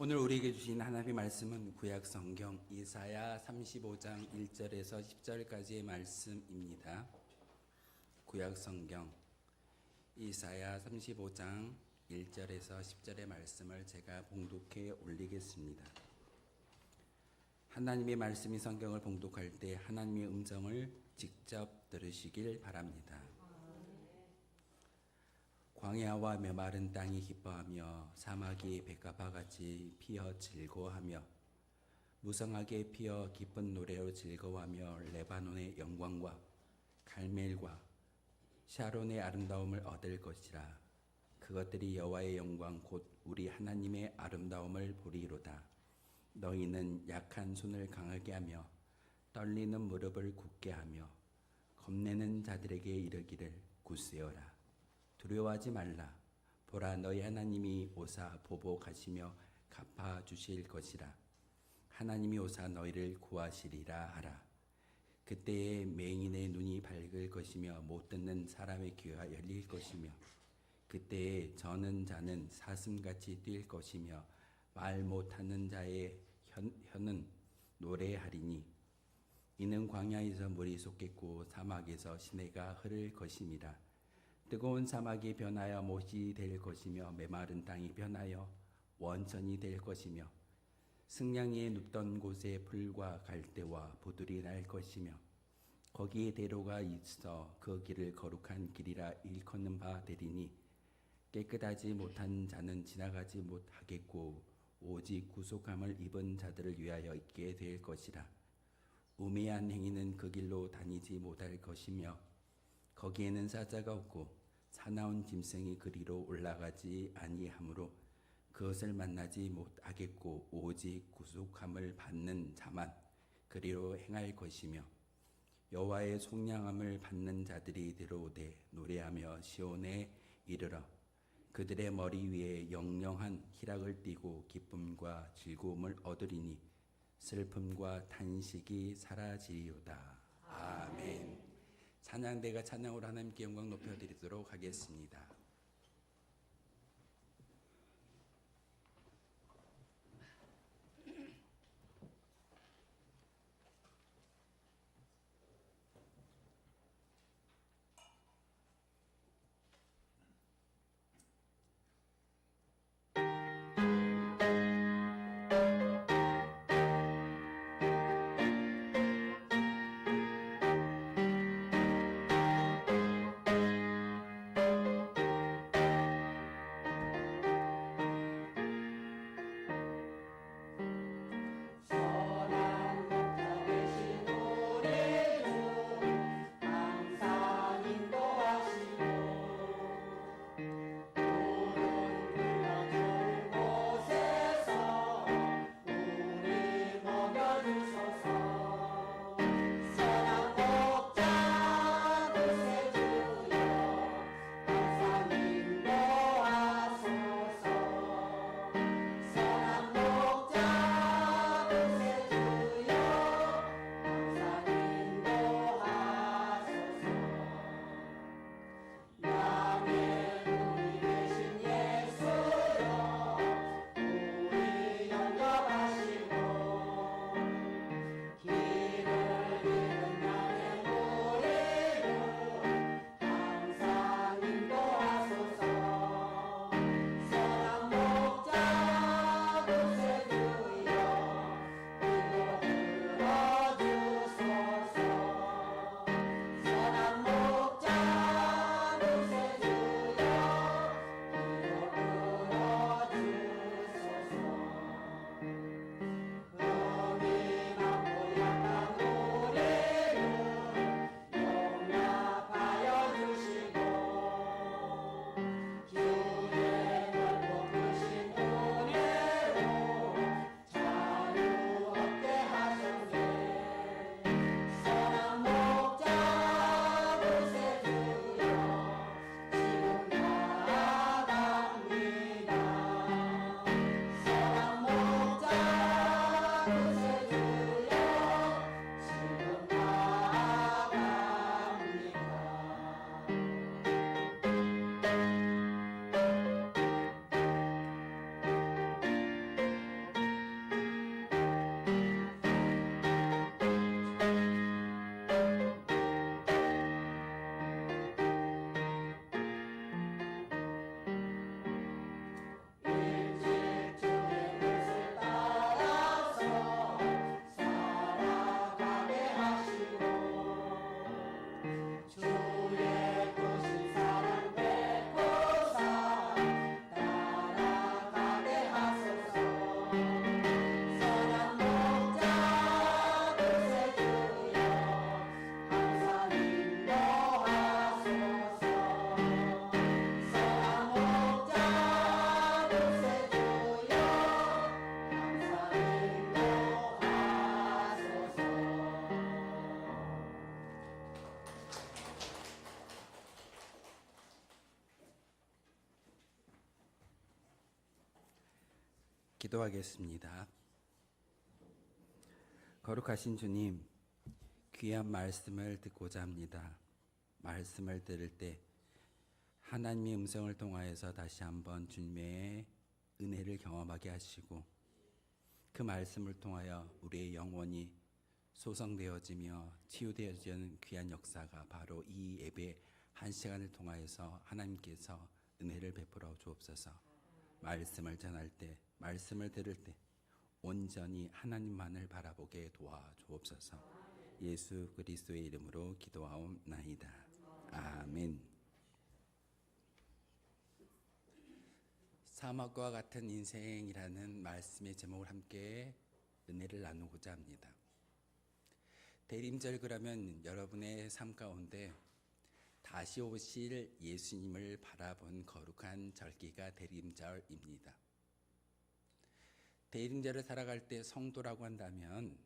오늘 우리에게 주신 하나님의 말씀은 구약 성경 이사야 35장 1절에서 10절까지의 말씀입니다. 구약 성경 이사야 35장 1절에서 10절의 말씀을 제가 봉독해 올리겠습니다. 하나님의 말씀이 성경을 봉독할 때 하나님의 음성을 직접 들으시길 바랍니다. 광야와 메마른 땅이 기뻐하며 사막이 백합화 같이 피어 즐거워하며 무성하게 피어 기쁜 노래로 즐거워하며 레바논의 영광과 갈멜과 샤론의 아름다움을 얻을 것이라. 그것들이 여호와의 영광 곧 우리 하나님의 아름다움을 보리로다. 너희는 약한 손을 강하게 하며 떨리는 무릎을 굳게 하며 겁내는 자들에게 이르기를 굳세어라. 두려워하지 말라. 보라 너희 하나님이 오사 보복하시며 갚아 주실 것이라. 하나님이 오사 너희를 구하시리라 하라. 그때에 맹인의 눈이 밝을 것이며 못 듣는 사람의 귀가 열릴 것이며 그때에 저는 자는 사슴같이 뛸 것이며 말 못하는 자의 혀는 노래하리니 이는 광야에서 물이 솟겠고 사막에서 시내가 흐를 것임이라. 뜨거운 사막이 변하여 못이 될 것이며 메마른 땅이 변하여 원천이 될 것이며 승냥이에 눕던 곳에 풀과 갈대와 보들이 날 것이며 거기에 대로가 있어 그 길을 거룩한 길이라 일컫는 바 되리니 깨끗하지 못한 자는 지나가지 못하겠고 오직 구속함을 입은 자들을 위하여 있게 될 것이라. 우매한 행위는 그 길로 다니지 못할 것이며 거기에는 사자가 없고 사나운 짐승이 그리로 올라가지 아니하므로 그것을 만나지 못하겠고 오직 구속함을 받는 자만 그리로 행할 것이며 여호와의 속량함을 받는 자들이 들어오되 노래하며 시온에 이르러 그들의 머리 위에 영영한 희락을 띠고 기쁨과 즐거움을 얻으리니 슬픔과 탄식이 사라지리로다. 아멘. 찬양대가 찬양으로 하나님께 영광 높여드리도록 하겠습니다. 기도하겠습니다. 거룩하신 주님, 귀한 말씀을 듣고자 합니다. 말씀을 들을 때 하나님의 음성을 통하여서 다시 한번 주님의 은혜를 경험하게 하시고 그 말씀을 통하여 우리의 영혼이 소성되어지며 치유되어지는 귀한 역사가 바로 이 예배 한 시간을 통하여서 하나님께서 은혜를 베풀어 주옵소서. 말씀을 전할 때, 말씀을 들을 때 온전히 하나님만을 바라보게 도와 주옵소서. 예수 그리스도의 이름으로 기도하옵나이다. 아멘. 사막과 같은 인생이라는 말씀의 제목을 함께 은혜를 나누고자 합니다. 대림절 그러면 여러분의 삶 가운데 다시 오실 예수님을 바라본 거룩한 절기가 대림절입니다. 대림절을 살아갈 때 성도라고 한다면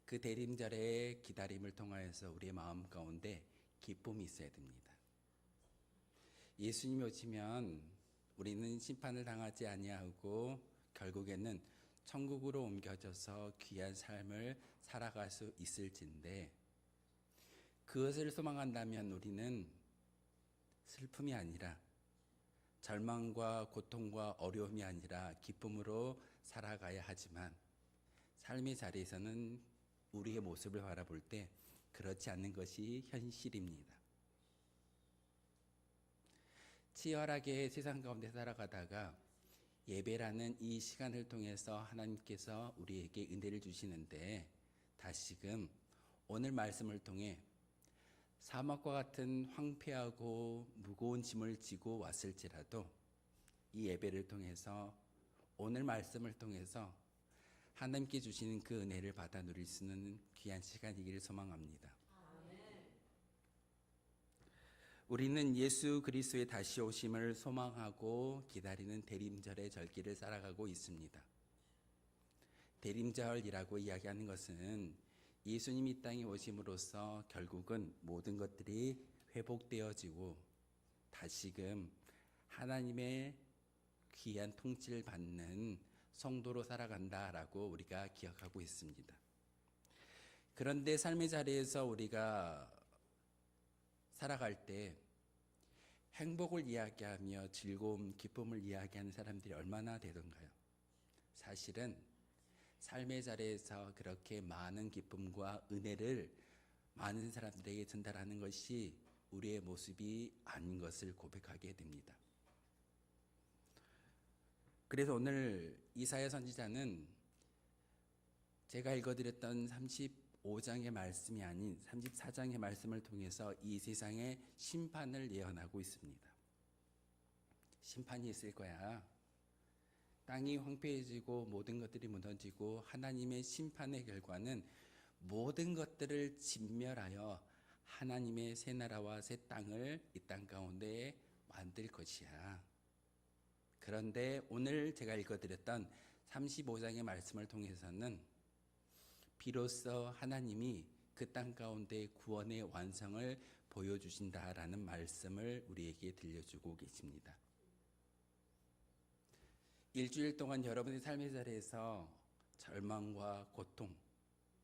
그 대림절의 기다림을 통하여서 우리의 마음 가운데 기쁨이 있어야 됩니다. 예수님이 오시면 우리는 심판을 당하지 아니하고 결국에는 천국으로 옮겨져서 귀한 삶을 살아갈 수 있을진데 그것을 소망한다면 우리는 슬픔이 아니라 절망과 고통과 어려움이 아니라 기쁨으로 살아가야 하지만 삶의 자리에서는 우리의 모습을 바라볼 때 그렇지 않는 것이 현실입니다. 치열하게 세상 가운데 살아가다가 예배라는 이 시간을 통해서 하나님께서 우리에게 은혜를 주시는데 다시금 오늘 말씀을 통해 사막과 같은 황폐하고 무거운 짐을 지고 왔을지라도 이 예배를 통해서 오늘 말씀을 통해서 하나님께 주시는 그 은혜를 받아 누릴 수 있는 귀한 시간이기를 소망합니다. 우리는 예수 그리스도의 다시 오심을 소망하고 기다리는 대림절의 절기를 살아가고 있습니다. 대림절이라고 이야기하는 것은 예수님이 이 땅에 오심으로써 결국은 모든 것들이 회복되어지고 다시금 하나님의 귀한 통치를 받는 성도로 살아간다라고 우리가 기억하고 있습니다. 그런데 삶의 자리에서 우리가 살아갈 때 행복을 이야기하며 즐거움, 기쁨을 이야기하는 사람들이 얼마나 되던가요? 사실은 삶의 자리에서 그렇게 많은 기쁨과 은혜를 많은 사람들에게 전달하는 것이 우리의 모습이 아닌 것을 고백하게 됩니다. 그래서 오늘 이사야 선지자는 제가 읽어드렸던 35장의 말씀이 아닌 34장의 말씀을 통해서 이 세상의 심판을 예언하고 있습니다. 심판이 있을 거야. 땅이 황폐해지고 모든 것들이 무너지고 하나님의 심판의 결과는 모든 것들을 진멸하여 하나님의 새 나라와 새 땅을 이 땅 가운데 만들 것이야. 그런데 오늘 제가 읽어드렸던 35장의 말씀을 통해서는 비로소 하나님이 그 땅 가운데 구원의 완성을 보여주신다라는 말씀을 우리에게 들려주고 계십니다. 일주일 동안 여러분의 삶의 자리에서 절망과 고통,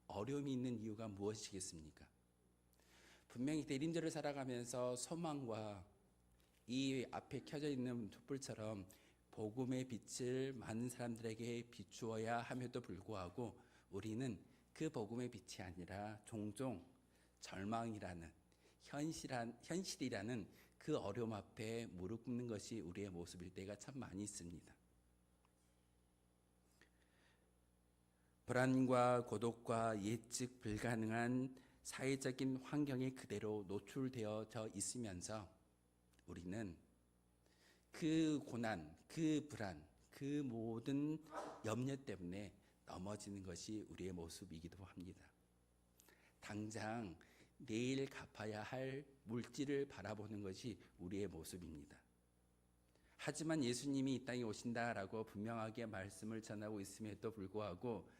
어려움이 있는 이유가 무엇이겠습니까? 분명히 대림절을 살아가면서 소망과 이 앞에 켜져 있는 촛불처럼 복음의 빛을 많은 사람들에게 비추어야 함에도 불구하고 우리는 그 복음의 빛이 아니라 종종 절망이라는 현실이라는 그 어려움 앞에 무릎 꿇는 것이 우리의 모습일 때가 참 많이 있습니다. 불안과 고독과 예측 불가능한 사회적인 환경에 그대로 노출되어져 있으면서 우리는 그 고난, 그 불안, 그 모든 염려 때문에 넘어지는 것이 우리의 모습이기도 합니다. 당장 내일 갚아야 할 물질을 바라보는 것이 우리의 모습입니다. 하지만 예수님이 이 땅에 오신다라고 분명하게 말씀을 전하고 있음에도 불구하고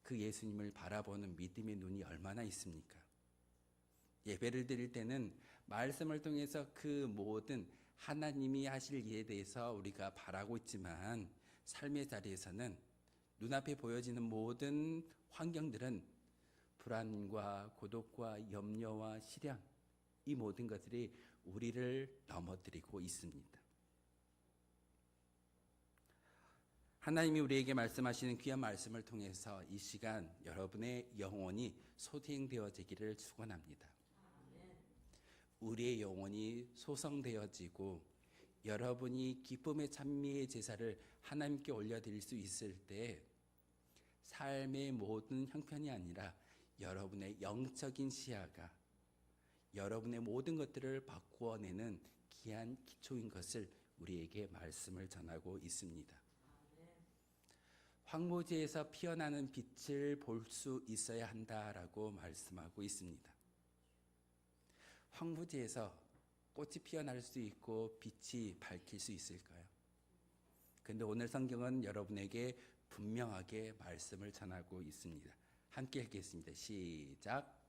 그 예수님을 바라보는 믿음의 눈이 얼마나 있습니까? 예배를 드릴 때는 말씀을 통해서 그 모든 하나님이 하실 일에 대해서 우리가 바라고 있지만 삶의 자리에서는 눈앞에 보여지는 모든 환경들은 불안과 고독과 염려와 시련, 이 모든 것들이 우리를 넘어뜨리고 있습니다. 하나님이 우리에게 말씀하시는 귀한 말씀을 통해서 이 시간 여러분의 영혼이 소생되어지기를 축원합니다. 우리의 영혼이 소성되어지고 여러분이 기쁨의 찬미의 제사를 하나님께 올려드릴 수 있을 때 삶의 모든 형편이 아니라 여러분의 영적인 시야가 여러분의 모든 것들을 바꾸어내는 귀한 기초인 것을 우리에게 말씀을 전하고 있습니다. 황무지에서 피어나는 빛을 볼 수 있어야 한다라고 말씀하고 있습니다. 황무지에서 꽃이 피어날 수 있고 빛이 밝힐 수 있을까요? 그런데 오늘 성경은 여러분에게 분명하게 말씀을 전하고 있습니다. 함께 읽겠습니다. 시작.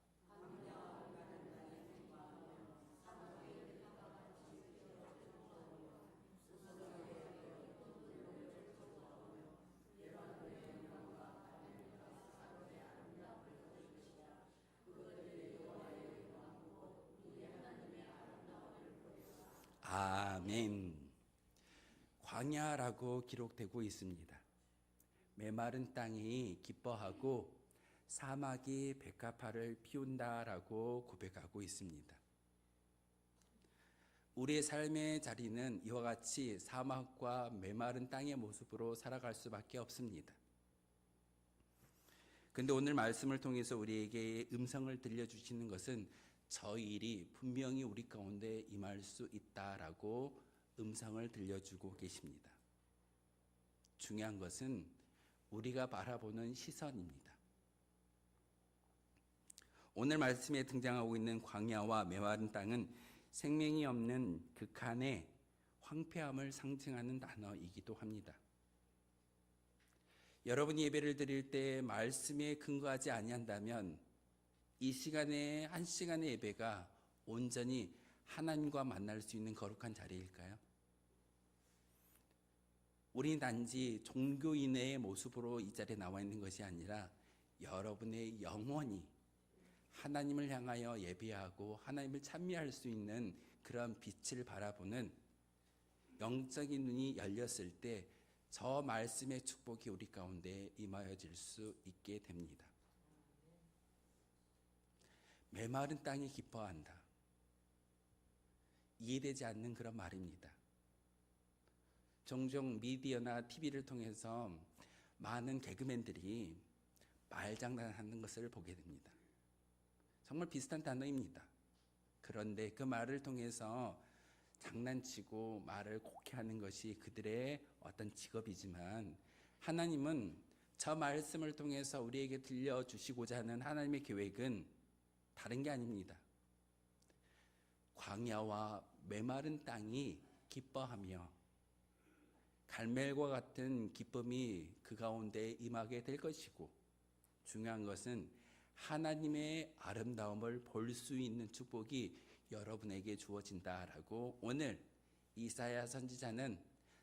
아멘. 광야라고 기록되고 있습니다. 메마른 땅이 기뻐하고 사막이 백합화를 피운다라고 고백하고 있습니다. 우리의 삶의 자리는 이와 같이 사막과 메마른 땅의 모습으로 살아갈 수밖에 없습니다. 그런데 오늘 말씀을 통해서 우리에게 음성을 들려주시는 것은 저 일이 분명히 우리 가운데 임할 수 있다라고 음성을 들려주고 계십니다. 중요한 것은 우리가 바라보는 시선입니다. 오늘 말씀에 등장하고 있는 광야와 메마른 땅은 생명이 없는 극한의 황폐함을 상징하는 단어이기도 합니다. 여러분이 예배를 드릴 때 말씀에 근거하지 아니한다면 이 시간에 한 시간의 예배가 온전히 하나님과 만날 수 있는 거룩한 자리일까요? 우리는 단지 종교인의 모습으로 이 자리에 나와 있는 것이 아니라 여러분의 영혼이 하나님을 향하여 예배하고 하나님을 찬미할 수 있는 그런 빛을 바라보는 영적인 눈이 열렸을 때 저 말씀의 축복이 우리 가운데 임하여질 수 있게 됩니다. 메마른 땅이 기뻐한다. 이해되지 않는 그런 말입니다. 종종 미디어나 TV를 통해서 많은 개그맨들이 말장난하는 것을 보게 됩니다. 정말 비슷한 단어입니다. 그런데 그 말을 통해서 장난치고 말을 곡해하는 것이 그들의 어떤 직업이지만 하나님은 저 말씀을 통해서 우리에게 들려주시고자 하는 하나님의 계획은 다른 게 아닙니다. 광야와 메마른 땅이 기뻐하며 갈멜과 같은 기쁨이 그 가운데 임하게 될 것이고 중요한 것은 하나님의 아름다움을 볼 수 있는 축복이 여러분에게 주어진다라고 오늘 이사야 선지자는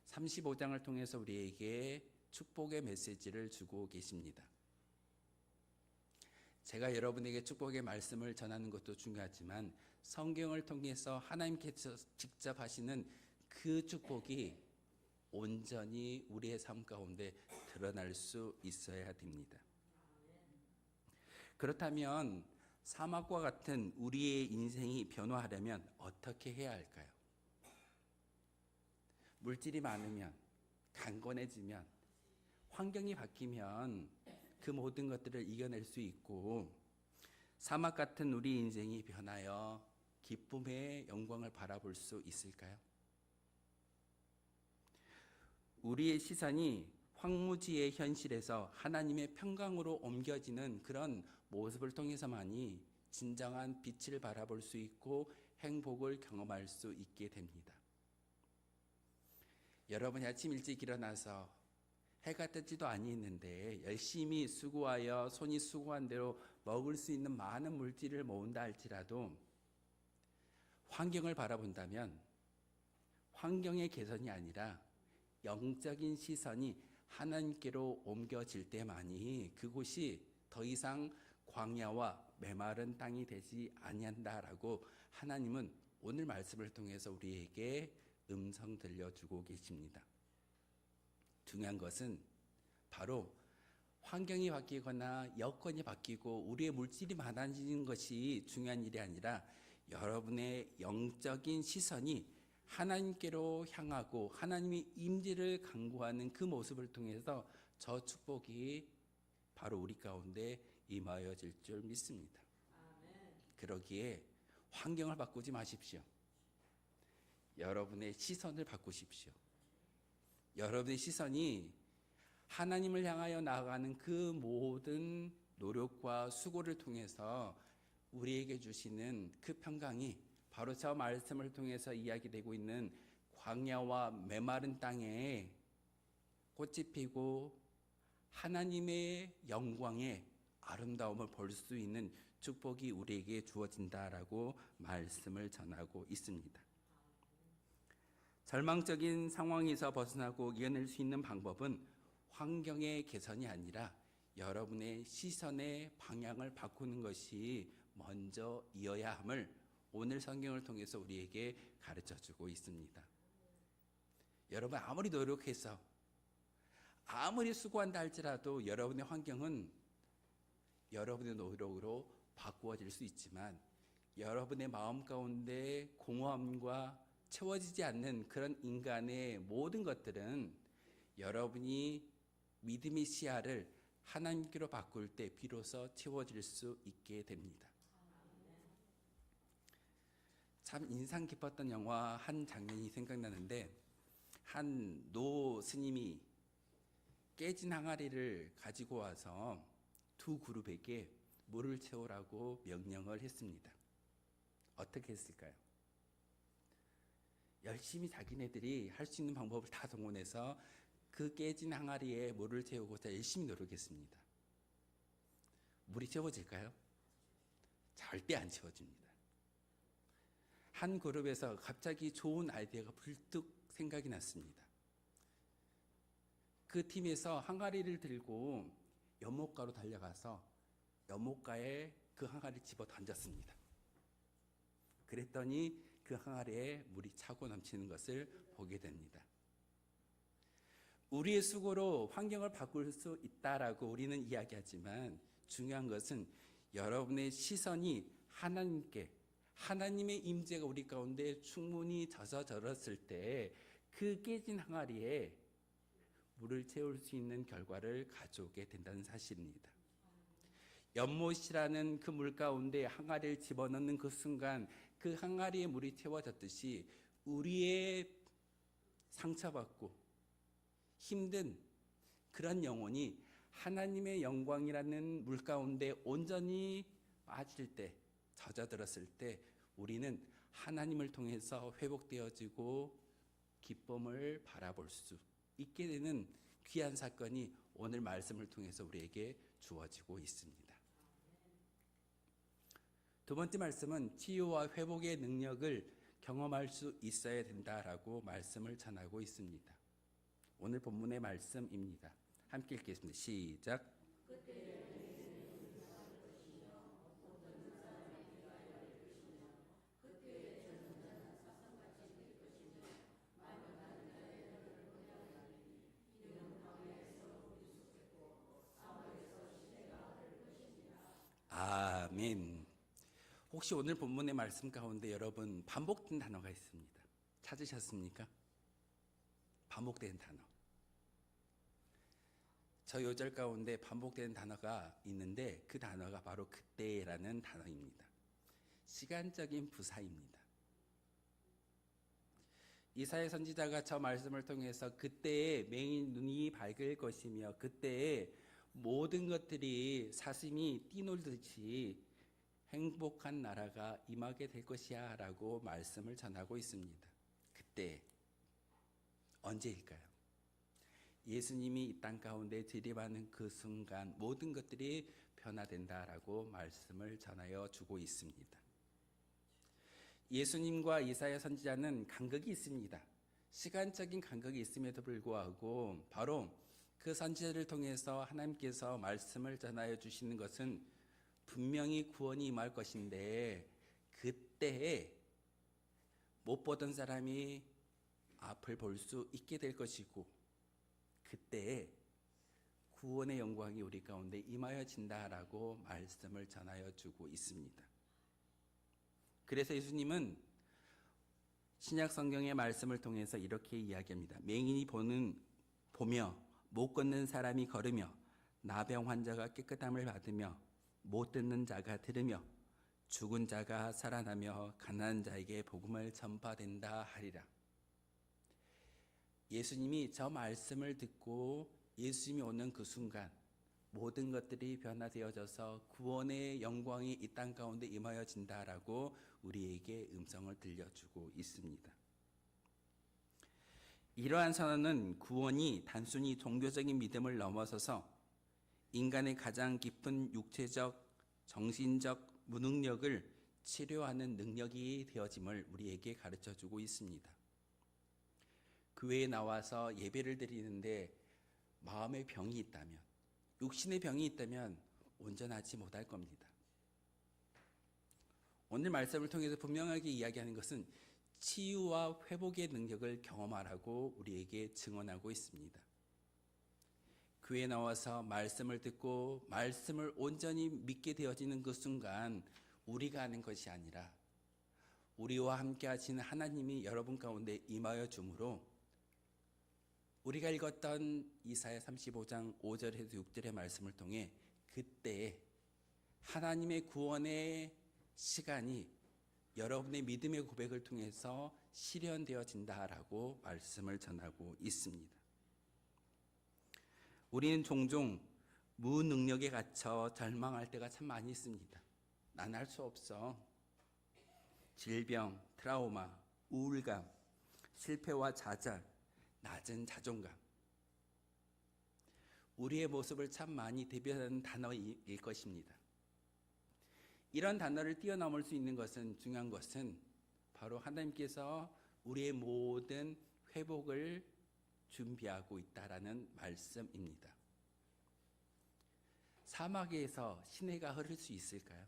35장을 통해서 우리에게 축복의 메시지를 주고 계십니다. 제가 여러분에게 축복의 말씀을 전하는 것도 중요하지만 성경을 통해서 하나님께서 직접 하시는 그 축복이 온전히 우리의 삶 가운데 드러날 수 있어야 됩니다. 그렇다면 사막과 같은 우리의 인생이 변화하려면 어떻게 해야 할까요? 물질이 많으면, 강건해지면, 환경이 바뀌면 그 모든 것들을 이겨낼 수 있고 사막 같은 우리 인생이 변하여 기쁨의 영광을 바라볼 수 있을까요? 우리의 시선이 황무지의 현실에서 하나님의 평강으로 옮겨지는 그런 모습을 통해서만이 진정한 빛을 바라볼 수 있고 행복을 경험할 수 있게 됩니다. 여러분이 아침 일찍 일어나서 해가 뜨지도 아니했는데 열심히 수고하여 손이 수고한 대로 먹을 수 있는 많은 물질을 모은다 할지라도 환경을 바라본다면 환경의 개선이 아니라 영적인 시선이 하나님께로 옮겨질 때만이 그곳이 더 이상 광야와 메마른 땅이 되지 아니한다라고 하나님은 오늘 말씀을 통해서 우리에게 음성 들려주고 계십니다. 중요한 것은 바로 환경이 바뀌거나 여건이 바뀌고 우리의 물질이 많아지는 것이 중요한 일이 아니라 여러분의 영적인 시선이 하나님께로 향하고 하나님의 임재를 간구하는 그 모습을 통해서 저 축복이 바로 우리 가운데 임하여질 줄 믿습니다. 그러기에 환경을 바꾸지 마십시오. 여러분의 시선을 바꾸십시오. 여러분의 시선이 하나님을 향하여 나아가는 그 모든 노력과 수고를 통해서 우리에게 주시는 그 평강이 바로 저 말씀을 통해서 이야기되고 있는 광야와 메마른 땅에 꽃이 피고 하나님의 영광의 아름다움을 볼 수 있는 축복이 우리에게 주어진다라고 말씀을 전하고 있습니다. 절망적인 상황에서 벗어나고 이겨낼 수 있는 방법은 환경의 개선이 아니라 여러분의 시선의 방향을 바꾸는 것이 먼저 이어야 함을 오늘 성경을 통해서 우리에게 가르쳐주고 있습니다. 여러분 아무리 노력해서 아무리 수고한다 할지라도 여러분의 환경은 여러분의 노력으로 바꾸어질 수 있지만 여러분의 마음 가운데 공허함과 채워지지 않는 그런 인간의 모든 것들은 여러분이 믿음의 시야를 하나님께로 바꿀 때 비로소 채워질 수 있게 됩니다. 참 인상 깊었던 영화 한 장면이 생각나는데 한 노 스님이 깨진 항아리를 가지고 와서 두 그룹에게 물을 채우라고 명령을 했습니다. 어떻게 했을까요? 열심히 자기네들이 할 수 있는 방법을 다 동원해서 그 깨진 항아리에 물을 채우고자 열심히 노력했습니다. 물이 채워질까요? 절대 안 채워집니다. 한 그룹에서 갑자기 좋은 아이디어가 불뚝 생각이 났습니다. 그 팀에서 항아리를 들고 연못가로 달려가서 연못가에 그 항아리를 집어 던졌습니다. 그랬더니 그 항아리에 물이 차고 넘치는 것을 보게 됩니다. 우리의 수고로 환경을 바꿀 수 있다라고 우리는 이야기하지만 중요한 것은 여러분의 시선이 하나님께 하나님의 임재가 우리 가운데 충분히 젖어들었을 때 그 깨진 항아리에 물을 채울 수 있는 결과를 가져오게 된다는 사실입니다. 연못이라는 그 물 가운데 항아리를 집어넣는 그 순간 그 항아리에 물이 채워졌듯이 우리의 상처받고 힘든 그런 영혼이 하나님의 영광이라는 물 가운데 온전히 빠질 때, 젖어들었을 때 우리는 하나님을 통해서 회복되어지고 기쁨을 바라볼 수 있게 되는 귀한 사건이 오늘 말씀을 통해서 우리에게 주어지고 있습니다. 두 번째 말씀은 치유와 회복의 능력을 경험할 수 있어야 된다라고 말씀을 전하고 있습니다. 오늘 본문의 말씀입니다. 함께 읽겠습니다. 시작. 아멘. 혹시 오늘 본문의 말씀 가운데 여러분 반복된 단어가 있습니다. 찾으셨습니까? 반복된 단어. 저 요절 가운데 반복되는 단어가 있는데 그 단어가 바로 그때라는 단어입니다. 시간적인 부사입니다. 이사야 선지자가 저 말씀을 통해서 그때에 맹인 눈이 밝을 것이며 그때에 모든 것들이 사슴이 뛰놀듯이 행복한 나라가 임하게 될 것이야 라고 말씀을 전하고 있습니다. 그때 언제일까요? 예수님이 이 땅 가운데 재림하는 그 순간 모든 것들이 변화된다라고 말씀을 전하여 주고 있습니다. 예수님과 이사야 선지자는 간극이 있습니다. 시간적인 간격이 있음에도 불구하고 바로 그 선지자를 통해서 하나님께서 말씀을 전하여 주시는 것은 분명히 구원이 임할 것인데, 그때에 못 보던 사람이 앞을 볼 수 있게 될 것이고, 그때에 구원의 영광이 우리 가운데 임하여진다라고 말씀을 전하여 주고 있습니다. 그래서 예수님은 신약 성경의 말씀을 통해서 이렇게 이야기합니다. 맹인이 보며 못 걷는 사람이 걸으며 나병 환자가 깨끗함을 받으며 못 듣는 자가 들으며 죽은 자가 살아나며 가난한 자에게 복음을 전파된다 하리라. 예수님이 저 말씀을 듣고 예수님이 오는 그 순간 모든 것들이 변화되어져서 구원의 영광이 이 땅 가운데 임하여진다라고 우리에게 음성을 들려주고 있습니다. 이러한 선언은 구원이 단순히 종교적인 믿음을 넘어서서 인간의 가장 깊은 육체적, 정신적 무능력을 치료하는 능력이 되어짐을 우리에게 가르쳐주고 있습니다. 교회에 나와서 예배를 드리는데 마음의 병이 있다면, 육신의 병이 있다면 온전하지 못할 겁니다. 오늘 말씀을 통해서 분명하게 이야기하는 것은 치유와 회복의 능력을 경험하라고 우리에게 증언하고 있습니다. 교회에 나와서 말씀을 듣고 말씀을 온전히 믿게 되어지는 그 순간 우리가 하는 것이 아니라 우리와 함께 하시는 하나님이 여러분 가운데 임하여 주므로, 우리가 읽었던 이사야 35장 5절에서 6절의 말씀을 통해 그때에 하나님의 구원의 시간이 여러분의 믿음의 고백을 통해서 실현되어진다라고 말씀을 전하고 있습니다. 우리는 종종 무능력에 갇혀 절망할 때가 참 많이 있습니다. 난 할 수 없어. 질병, 트라우마, 우울감, 실패와 좌절, 낮은 자존감. 우리의 모습을 참 많이 대변하는 단어일 것입니다. 이런 단어를 뛰어넘을 수 있는 것은, 중요한 것은 바로 하나님께서 우리의 모든 회복을 준비하고 있다라는 말씀입니다. 사막에서 시내가 흐를 수 있을까요?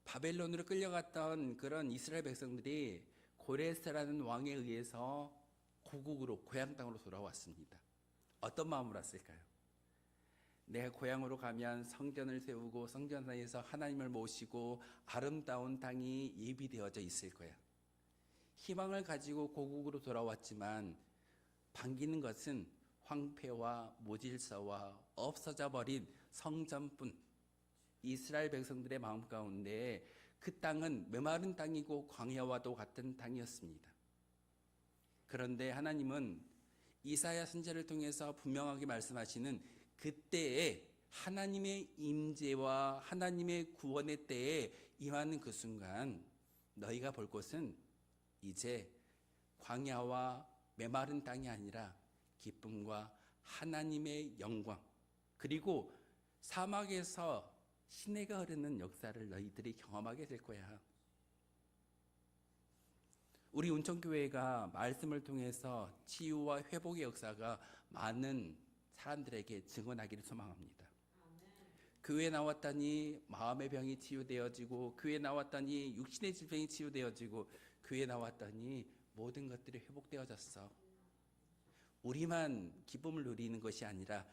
바벨론으로 끌려갔던 그런 이스라엘 백성들이 고레스라는 왕에 의해서 고국으로, 고향 땅으로 돌아왔습니다. 어떤 마음으로 왔을까요? 내 고향으로 가면 성전을 세우고 성전 안에서 하나님을 모시고 아름다운 땅이 예비되어져 있을 거야. 희망을 가지고 고국으로 돌아왔지만 반기는 것은 황폐와 무질서와 없어져 버린 성전뿐. 이스라엘 백성들의 마음 가운데 그 땅은 메마른 땅이고 광야와도 같은 땅이었습니다. 그런데 하나님은 이사야 선지자를 통해서 분명하게 말씀하시는 그때에 하나님의 임재와 하나님의 구원의 때에 임하는 그 순간 너희가 볼 것은 이제 광야와 메마른 땅이 아니라 기쁨과 하나님의 영광, 그리고 사막에서 시내가 흐르는 역사를 너희들이 경험하게 될 거야. 우리 운천교회가 말씀을 통해서 치유와 회복의 역사가 많은 사람들에게 증언하기를 소망합니다. 교회에 나왔더니 마음의 병이 치유되어지고, 교회에 나왔더니 육신의 질병이 치유되어지고, 교회에 나왔더니 모든 것들이 회복되어졌어. 우리만 기쁨을 누리는 것이 아니라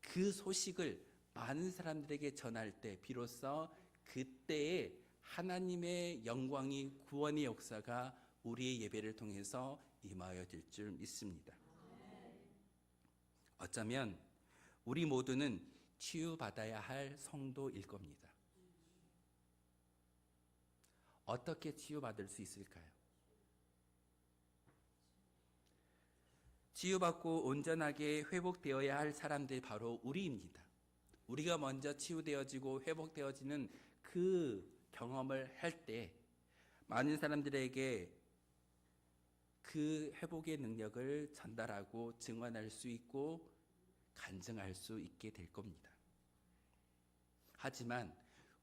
그 소식을 많은 사람들에게 전할 때 비로소 그때에 하나님의 영광이, 구원의 역사가 우리의 예배를 통해서 임하여질 줄 믿습니다. 어쩌면 우리 모두는 치유받아야 할 성도일 겁니다. 어떻게 치유받을 수 있을까요? 치유받고 온전하게 회복되어야 할 사람들이 바로 우리입니다. 우리가 먼저 치유되어지고 회복되어지는 그 경험을 할 때 많은 사람들에게 그 회복의 능력을 전달하고 증언할 수 있고 간증할 수 있게 될 겁니다. 하지만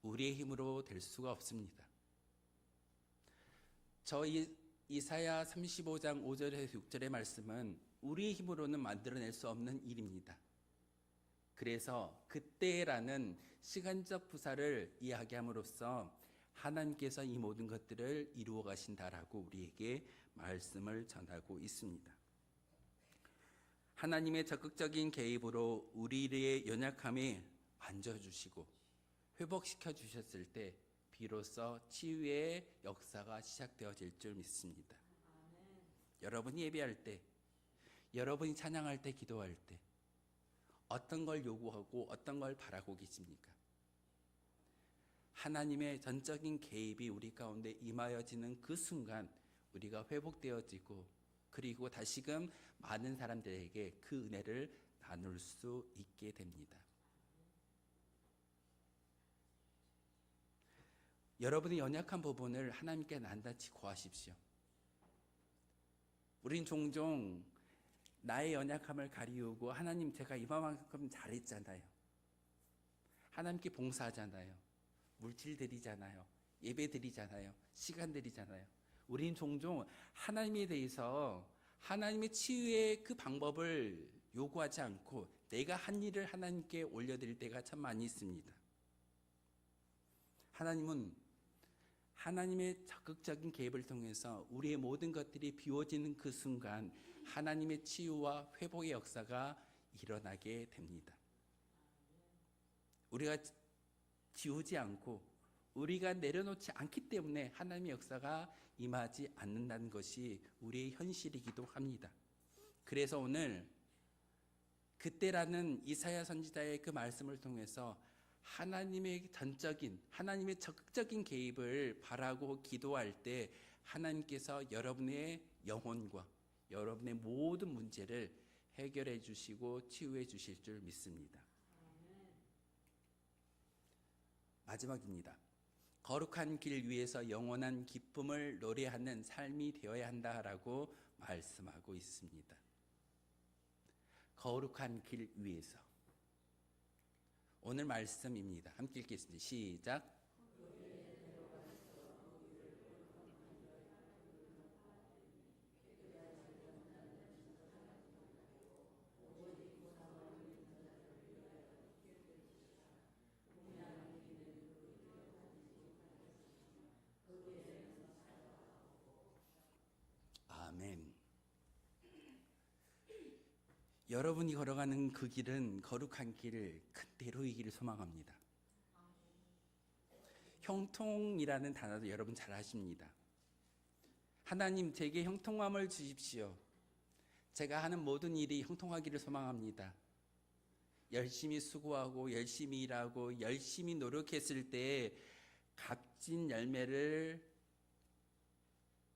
우리의 힘으로 될 수가 없습니다. 저희 이사야 35장 5절에서 6절의 말씀은 우리의 힘으로는 만들어낼 수 없는 일입니다. 그래서 그때라는 시간적 부사를 이야기함으로써 하나님께서 이 모든 것들을 이루어 가신다라고 우리에게 말씀을 전하고 있습니다. 하나님의 적극적인 개입으로 우리의 연약함에 만져주시고 회복시켜 주셨을 때 비로소 치유의 역사가 시작되어질 줄 믿습니다. 여러분이 예배할 때, 여러분이 찬양할 때, 기도할 때 어떤 걸 요구하고 어떤 걸 바라고 계십니까? 하나님의 전적인 개입이 우리 가운데 임하여지는 그 순간 우리가 회복되어지고 그리고 다시금 많은 사람들에게 그 은혜를 나눌 수 있게 됩니다. 여러분의 연약한 부분을 하나님께 낱낱이 구하십시오. 우린 종종 나의 연약함을 가리우고 하나님 제가 이만큼 잘했잖아요. 하나님께 봉사하잖아요. 물질 드리잖아요. 예배 드리잖아요. 시간 드리잖아요. 우린 종종 하나님에 대해서 하나님의 치유의 그 방법을 요구하지 않고 내가 한 일을 하나님께 올려드릴 때가 참 많이 있습니다. 하나님은 하나님의 적극적인 개입을 통해서 우리의 모든 것들이 비워지는 그 순간 하나님의 치유와 회복의 역사가 일어나게 됩니다. 우리가 지우지 않고 우리가 내려놓지 않기 때문에 하나님의 역사가 임하지 않는다는 것이 우리의 현실이기도 합니다. 그래서 오늘 그때라는 이사야 선지자의 그 말씀을 통해서 하나님의 전적인, 하나님의 적극적인 개입을 바라고 기도할 때 하나님께서 여러분의 영혼과 여러분의 모든 문제를 해결해 주시고 치유해 주실 줄 믿습니다. 마지막입니다. 거룩한 길 위에서 영원한 기쁨을 노래하는 삶이 되어야 한다라고 말씀하고 있습니다. 거룩한 길 위에서. 오늘 말씀입니다. 함께 읽겠습니다. 시작. 아멘. 여러분이 걸어가는 그 길은 거룩한 길, 그대로이기를 소망합니다. 형통이라는 단어도 여러분 잘 아십니다. 하나님 제게 형통함을 주십시오. 제가 하는 모든 일이 형통하기를 소망합니다. 열심히 수고하고 열심히 일하고 열심히 노력했을 때 값진 열매를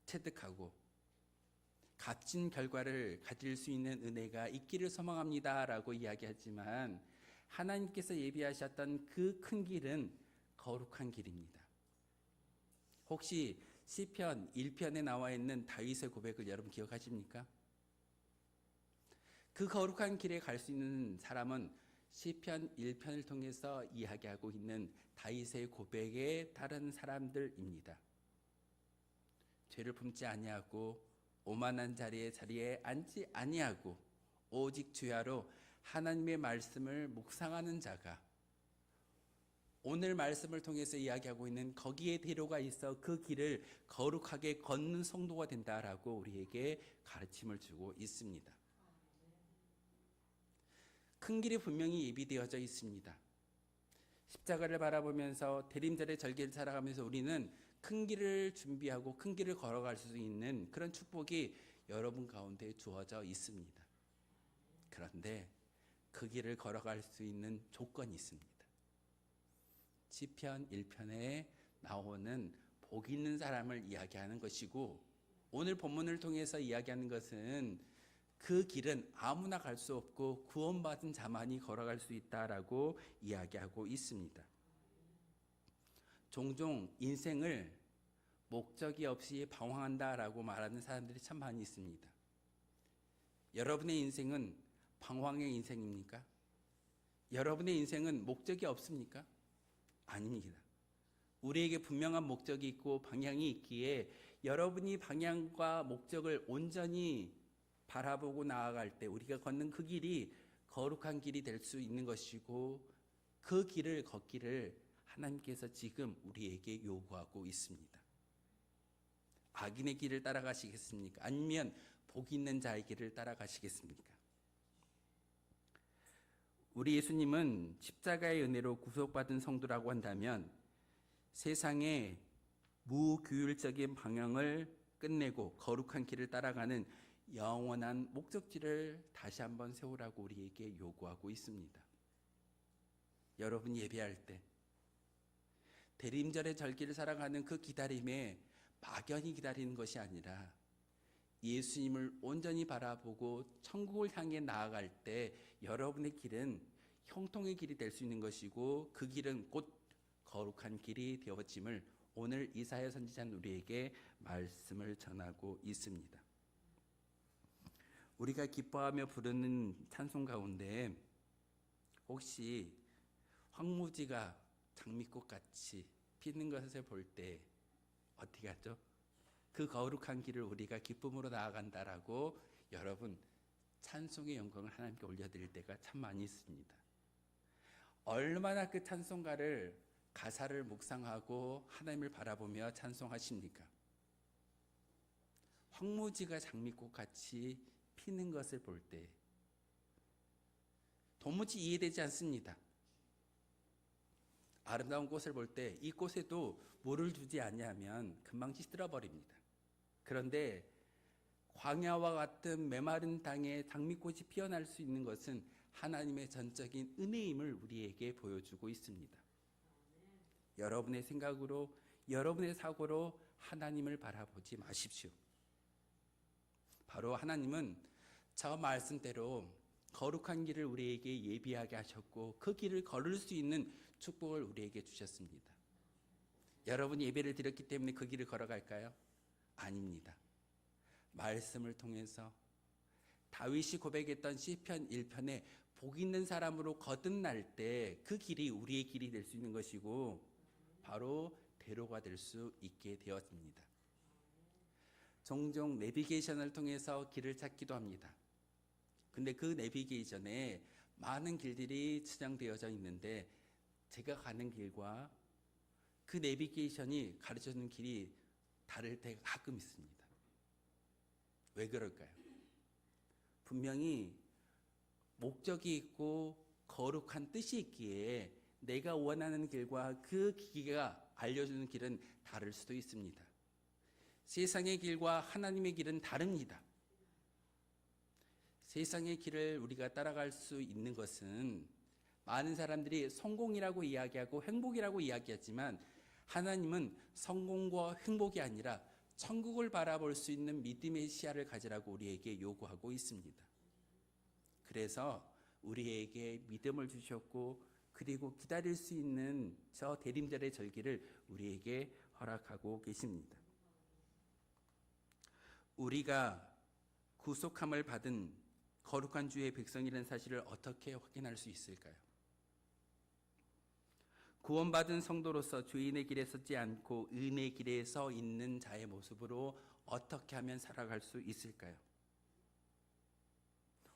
체득하고 값진 결과를 가질 수 있는 은혜가 있기를 소망합니다라고 이야기하지만 하나님께서 예비하셨던 그 큰 길은 거룩한 길입니다. 혹시 시편 1편에 나와 있는 다윗의 고백을 여러분 기억하십니까? 그 거룩한 길에 갈 수 있는 사람은 시편 1편을 통해서 이야기하고 있는 다윗의 고백에 따른 사람들입니다. 죄를 품지 아니하고 오만한 자리에 앉지 아니하고 오직 주야로 하나님의 말씀을 묵상하는 자가 오늘 말씀을 통해서 이야기하고 있는 거기에 대로가 있어 그 길을 거룩하게 걷는 성도가 된다라고 우리에게 가르침을 주고 있습니다. 큰 길이 분명히 예비되어져 있습니다. 십자가를 바라보면서 대림절의 절기를 살아가면서 우리는 큰 길을 준비하고 큰 길을 걸어갈 수 있는 그런 축복이 여러분 가운데 주어져 있습니다. 그런데 그 길을 걸어갈 수 있는 조건이 있습니다. 시편 1편에 나오는 복 있는 사람을 이야기하는 것이고 오늘 본문을 통해서 이야기하는 것은 그 길은 아무나 갈 수 없고 구원받은 자만이 걸어갈 수 있다라고 이야기하고 있습니다. 종종 인생을 목적이 없이 방황한다라고 말하는 사람들이 참 많이 있습니다. 여러분의 인생은 방황의 인생입니까? 여러분의 인생은 목적이 없습니까? 아닙니다. 우리에게 분명한 목적이 있고 방향이 있기에 여러분이 방향과 목적을 온전히 바라보고 나아갈 때 우리가 걷는 그 길이 거룩한 길이 될 수 있는 것이고 그 길을 걷기를 하나님께서 지금 우리에게 요구하고 있습니다. 악인의 길을 따라가시겠습니까? 아니면 복 있는 자의 길을 따라가시겠습니까? 우리 예수님은 십자가의 은혜로 구속받은 성도라고 한다면 세상의 무규율적인 방향을 끝내고 거룩한 길을 따라가는 영원한 목적지를 다시 한번 세우라고 우리에게 요구하고 있습니다. 여러분 예배할 때 대림절의 절기를 살아가는 그 기다림에 막연히 기다리는 것이 아니라 예수님을 온전히 바라보고 천국을 향해 나아갈 때 여러분의 길은 형통의 길이 될 수 있는 것이고 그 길은 곧 거룩한 길이 되어짐을 오늘 이사야 선지자는 우리에게 말씀을 전하고 있습니다. 우리가 기뻐하며 부르는 찬송 가운데 혹시 황무지가 장미꽃같이 피는 것을 볼 때 어떻게 하죠? 그 거룩한 길을 우리가 기쁨으로 나아간다라고 여러분 찬송의 영광을 하나님께 올려드릴 때가 참 많이 있습니다. 얼마나 그 찬송가를 가사를 묵상하고 하나님을 바라보며 찬송하십니까? 황무지가 장미꽃같이 피는 것을 볼 때 도무지 이해되지 않습니다. 아름다운 꽃을 볼 때 이 꽃에도 물을 주지 않냐면 금방 시들어 버립니다. 그런데 광야와 같은 메마른 땅에 장미꽃이 피어날 수 있는 것은 하나님의 전적인 은혜임을 우리에게 보여주고 있습니다. 여러분의 생각으로 여러분의 사고로 하나님을 바라보지 마십시오. 바로 하나님은 저 말씀대로 거룩한 길을 우리에게 예비하게 하셨고 그 길을 걸을 수 있는 축복을 우리에게 주셨습니다. 여러분 예배를 드렸기 때문에 그 길을 걸어갈까요? 아닙니다. 말씀을 통해서 다윗이 고백했던 시편 1편에 복 있는 사람으로 거듭날 때 그 길이 우리의 길이 될 수 있는 것이고 바로 대로가 될 수 있게 되었습니다. 종종 내비게이션을 통해서 길을 찾기도 합니다. 근데 그 내비게이션에 많은 길들이 지정되어져 있는데 제가 가는 길과 그 내비게이션이 가르쳐주는 길이 다를 때가 가끔 있습니다. 왜 그럴까요? 분명히 목적이 있고 거룩한 뜻이 있기에 내가 원하는 길과 그 기계가 알려주는 길은 다를 수도 있습니다. 세상의 길과 하나님의 길은 다릅니다. 세상의 길을 우리가 따라갈 수 있는 것은 많은 사람들이 성공이라고 이야기하고 행복이라고 이야기하지만 하나님은 성공과 행복이 아니라 천국을 바라볼 수 있는 믿음의 시야를 가지라고 우리에게 요구하고 있습니다. 그래서 우리에게 믿음을 주셨고 그리고 기다릴 수 있는 저 대림절의 절기를 우리에게 허락하고 계십니다. 우리가 구속함을 받은 거룩한 주의 백성이라는 사실을 어떻게 확인할 수 있을까요? 구원받은 성도로서 죄인의 길에 서지 않고 의인의 길에 서 있는 자의 모습으로 어떻게 하면 살아갈 수 있을까요?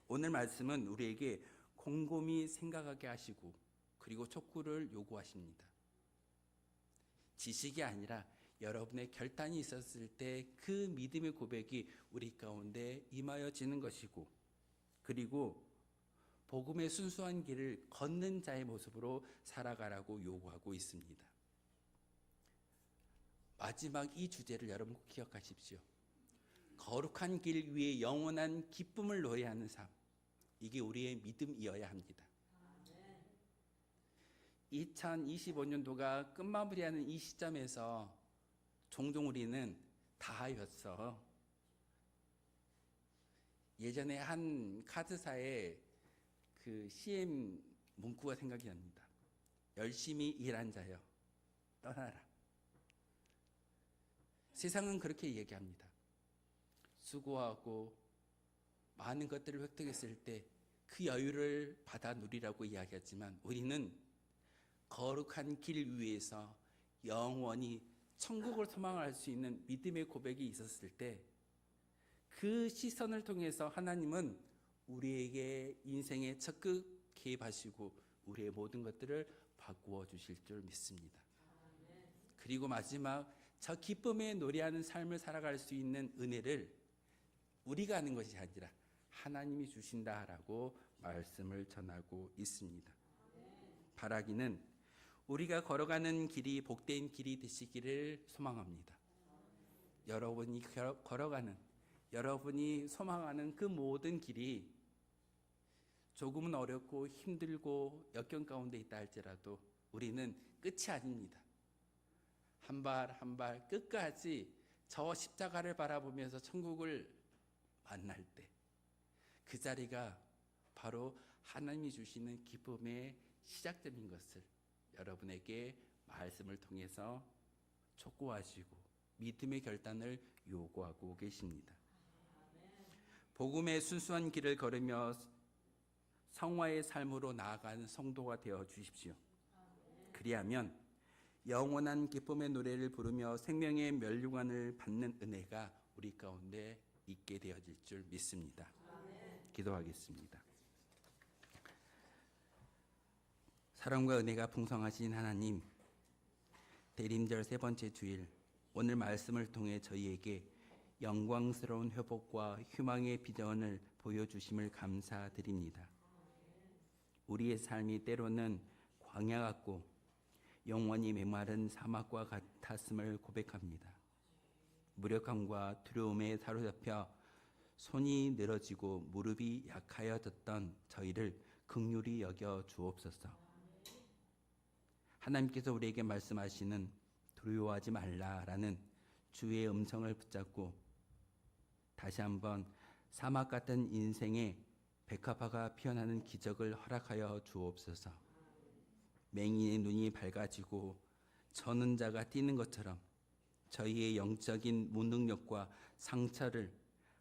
오늘 말씀은 우리에게 곰곰이 생각하게 하시고 그리고 촉구를 요구하십니다. 지식이 아니라 여러분의 결단이 있었을 때 그 믿음의 고백이 우리 가운데 임하여지는 것이고 그리고 복음의 순수한 길을 걷는 자의 모습으로 살아가라고 요구하고 있습니다. 마지막 이 주제를 여러분 꼭 기억하십시오. 거룩한 길 위에 영원한 기쁨을 노래하는 삶, 이게 우리의 믿음이어야 합니다. 2025년도가 끝마무리하는 이 시점에서 종종 우리는 다 하였어. 예전에 한 카드사에 그 CM 문구가 생각이 납니다. 열심히 일한 자여 떠나라. 세상은 그렇게 얘기합니다. 수고하고 많은 것들을 획득했을 때 그 여유를 받아 누리라고 이야기하지만 우리는 거룩한 길 위에서 영원히 천국을 소망할 수 있는 믿음의 고백이 있었을 때 그 시선을 통해서 하나님은 우리에게 인생에 적극 개입하시고 우리의 모든 것들을 바꾸어 주실 줄 믿습니다. 그리고 마지막 저 기쁨에 노래하는 삶을 살아갈 수 있는 은혜를 우리가 하는 것이 아니라 하나님이 주신다라고 말씀을 전하고 있습니다. 바라기는 우리가 걸어가는 길이 복된 길이 되시기를 소망합니다. 여러분이 걸어가는, 여러분이 소망하는 그 모든 길이 조금은 어렵고 힘들고 역경 가운데 있다 할지라도 우리는 끝이 아닙니다. 한 발 한 발 끝까지 저 십자가를 바라보면서 천국을 만날 때 그 자리가 바로 하나님이 주시는 기쁨의 시작점인 것을 여러분에게 말씀을 통해서 촉구하시고 믿음의 결단을 요구하고 계십니다. 복음의 순수한 길을 걸으며 성화의 삶으로 나아가는 성도가 되어 주십시오. 그리하면 영원한 기쁨의 노래를 부르며 생명의 면류관을 받는 은혜가 우리 가운데 있게 되어질 줄 믿습니다. 기도하겠습니다. 사랑과 은혜가 풍성하신 하나님, 대림절 세 번째 주일 오늘 말씀을 통해 저희에게 영광스러운 회복과 희망의 비전을 보여주심을 감사드립니다. 우리의 삶이 때로는 광야 같고 영원히 메마른 사막과 같았음을 고백합니다. 무력함과 두려움에 사로잡혀 손이 늘어지고 무릎이 약하여졌던 저희를 긍휼히 여겨 주옵소서. 하나님께서 우리에게 말씀하시는 두려워하지 말라라는 주의 음성을 붙잡고 다시 한번 사막 같은 인생에 백합화가 피어나는 기적을 허락하여 주옵소서. 맹인의 눈이 밝아지고 저는 자가 뛰는 것처럼 저희의 영적인 무능력과 상처를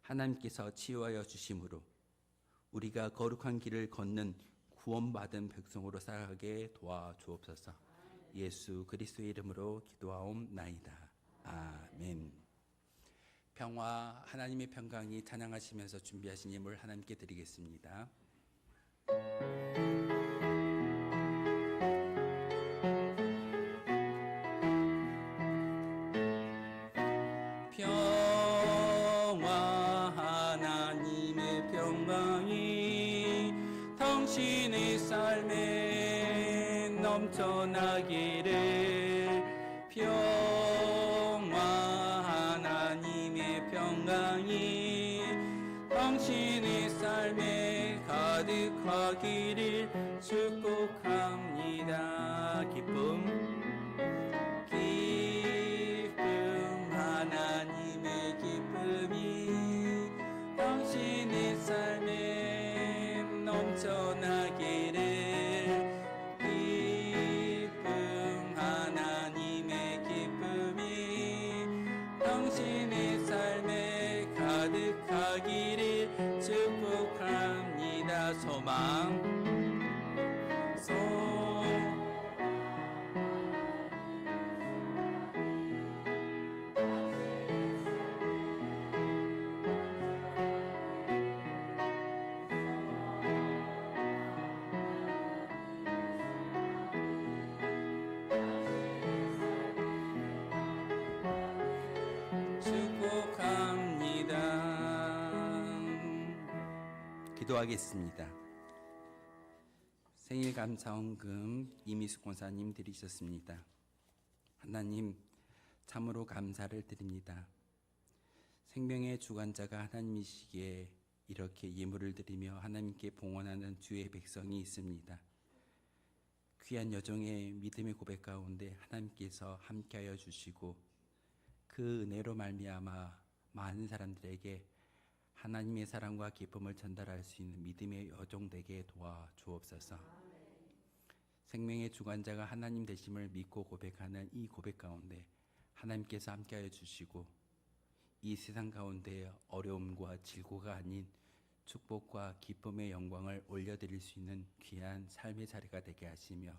하나님께서 치유하여 주심으로 우리가 거룩한 길을 걷는 구원받은 백성으로 살아가게 도와주옵소서. 예수 그리스도의 이름으로 기도하옵나이다. 아멘. 평화 하나님의 평강이 찬양하시면서 준비하신 예물 하나님께 드리겠습니다. 평화 하나님의 평강이 당신의 삶에 넘쳐나기를. 평화 하나님의 평강이 당신의 삶에 가득하기를 축복합니다. 기쁨 하나님의 기쁨이 당신의 삶에 넘쳐나기를. 기쁨 하나님의 기쁨이 당신의 삶에 가득하기를 축복합니다. 소망 기도하겠습니다. 생일 감사원금 이미숙 권사님 드리셨습니다. 하나님 참으로 감사를 드립니다. 생명의 주관자가 하나님이시기에 이렇게 예물을 드리며 하나님께 봉헌하는 주의 백성이 있습니다. 귀한 여종의 믿음의 고백 가운데 하나님께서 함께하여 주시고 그 은혜로 말미암아 많은 사람들에게 하나님의 사랑과 기쁨을 전달할 수 있는 믿음의 여종 되게 도와주옵소서. 생명의 주관자가 하나님 되심을 믿고 고백하는 이 고백 가운데 하나님께서 함께하여 주시고 이 세상 가운데 어려움과 질고가 아닌 축복과 기쁨의 영광을 올려드릴 수 있는 귀한 삶의 자리가 되게 하시며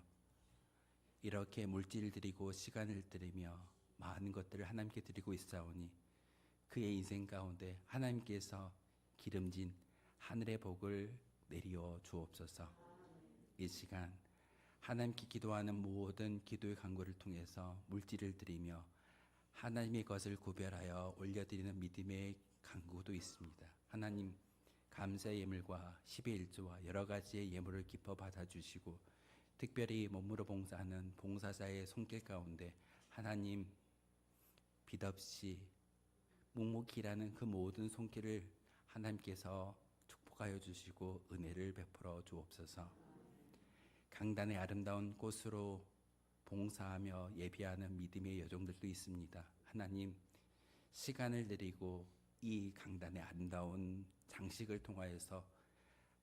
이렇게 물질을 드리고 시간을 드리며 많은 것들을 하나님께 드리고 있사오니 그의 인생 가운데 하나님께서 기름진 하늘의 복을 내리어 주옵소서. 이 시간 하나님께 기도하는 모든 기도의 간구를 통해서 물질을 드리며 하나님의 것을 구별하여 올려드리는 믿음의 간구도 있습니다. 하나님, 감사의 예물과 10의 1조와 여러 가지의 예물을 기뻐 받아주시고 특별히 몸으로 봉사하는 봉사자의 손길 가운데 하나님 빚없이 묵묵히 일하는 그 모든 손길을 하나님께서 축복하여 주시고 은혜를 베풀어 주옵소서. 강단의 아름다운 꽃으로 봉사하며 예비하는 믿음의 여종들도 있습니다. 하나님, 시간을 드리고 이 강단의 아름다운 장식을 통하여서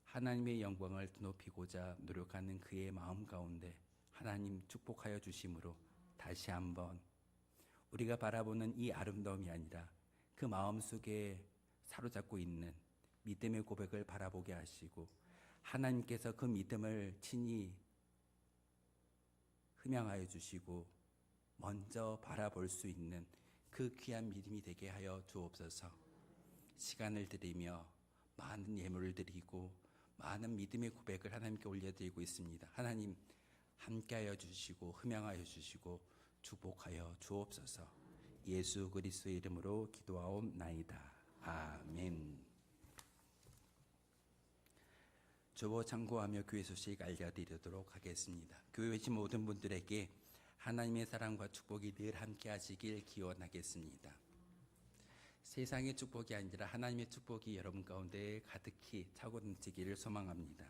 하나님의 영광을 높이고자 노력하는 그의 마음 가운데 하나님 축복하여 주심으로 다시 한번 우리가 바라보는 이 아름다움이 아니라 그 마음 속에 사로잡고 있는 믿음의 고백을 바라보게 하시고 하나님께서 그 믿음을 친히 흠양하여 주시고 먼저 바라볼 수 있는 그 귀한 믿음이 되게 하여 주옵소서. 시간을 드리며 많은 예물을 드리고 많은 믿음의 고백을 하나님께 올려드리고 있습니다. 하나님 함께하여 주시고 흠양하여 주시고 축복하여 주옵소서. 예수 그리스도의 이름으로 기도하옵나이다. 아멘. 주보 참고하며 교회 소식 알려드리도록 하겠습니다. 교회 오신 모든 분들에게 하나님의 사랑과 축복이 늘 함께 하시길 기원하겠습니다. 세상의 축복이 아니라 하나님의 축복이 여러분 가운데 가득히 차고 넘치기를 소망합니다.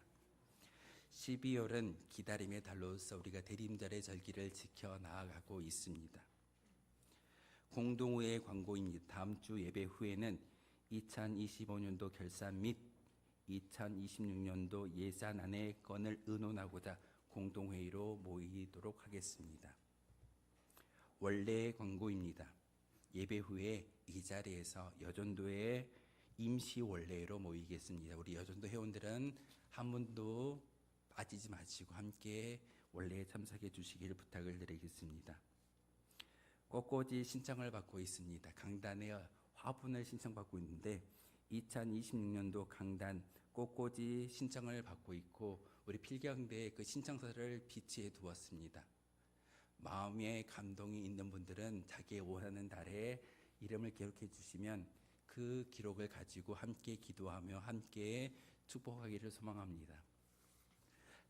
12월은 기다림의 달로서 우리가 대림절의 절기를 지켜 나아가고 있습니다. 공동회의 광고입니다. 다음 주 예배 후에는 2025년도 결산 및 2026년도 예산안의 건을 의논하고자 공동회의로 모이도록 하겠습니다. 원래의 광고입니다. 예배 후에 이 자리에서 여전도의 임시 원래로 모이겠습니다. 우리 여전도 회원들은 한 분도 빠지지 마시고 함께 원래에 참석해 주시기를 부탁을 드리겠습니다. 꽃꽂이 신청을 받고 있습니다. 강단의 화분을 신청받고 있는데 2026년도 강단 꽃꽂이 신청을 받고 있고 우리 필경대에 그 신청서를 비치해 두었습니다. 마음에 감동이 있는 분들은 자기의 원하는 달에 이름을 기록해 주시면 그 기록을 가지고 함께 기도하며 함께 축복하기를 소망합니다.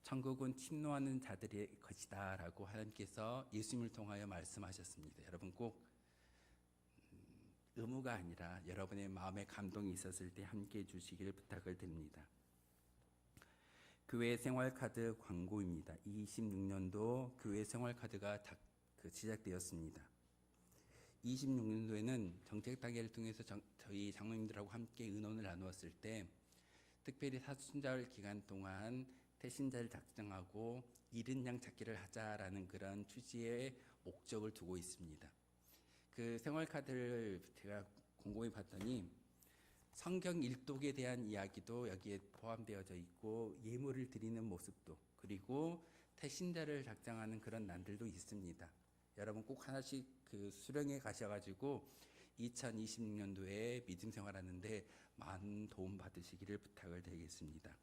천국은 침노하는 자들의 것이다 라고 하나님께서 예수님을 통하여 말씀하셨습니다. 여러분 꼭 의무가 아니라 여러분의 마음에 감동이 있었을 때 함께 해주시기를 부탁을 드립니다. 교회 생활카드 광고입니다. 26년도 교회 생활카드가 시작되었습니다. 26년도에는 정책단계를 통해서 저희 장로님들하고 함께 의논을 나누었을 때 특별히 사순절 기간 동안 태신자를 작정하고 잃은 양 찾기를 하자라는 그런 취지의 목적을 두고 있습니다. 그 생활카드를 제가 곰곰이 봤더니 성경 일독에 대한 이야기도 여기에 포함되어져 있고 예물을 드리는 모습도 그리고 태신자를 작정하는 그런 난들도 있습니다. 여러분 꼭 하나씩 그 수령해 가셔가지고 2026년도에 믿음 생활하는데 많은 도움 받으시기를 부탁을 드리겠습니다.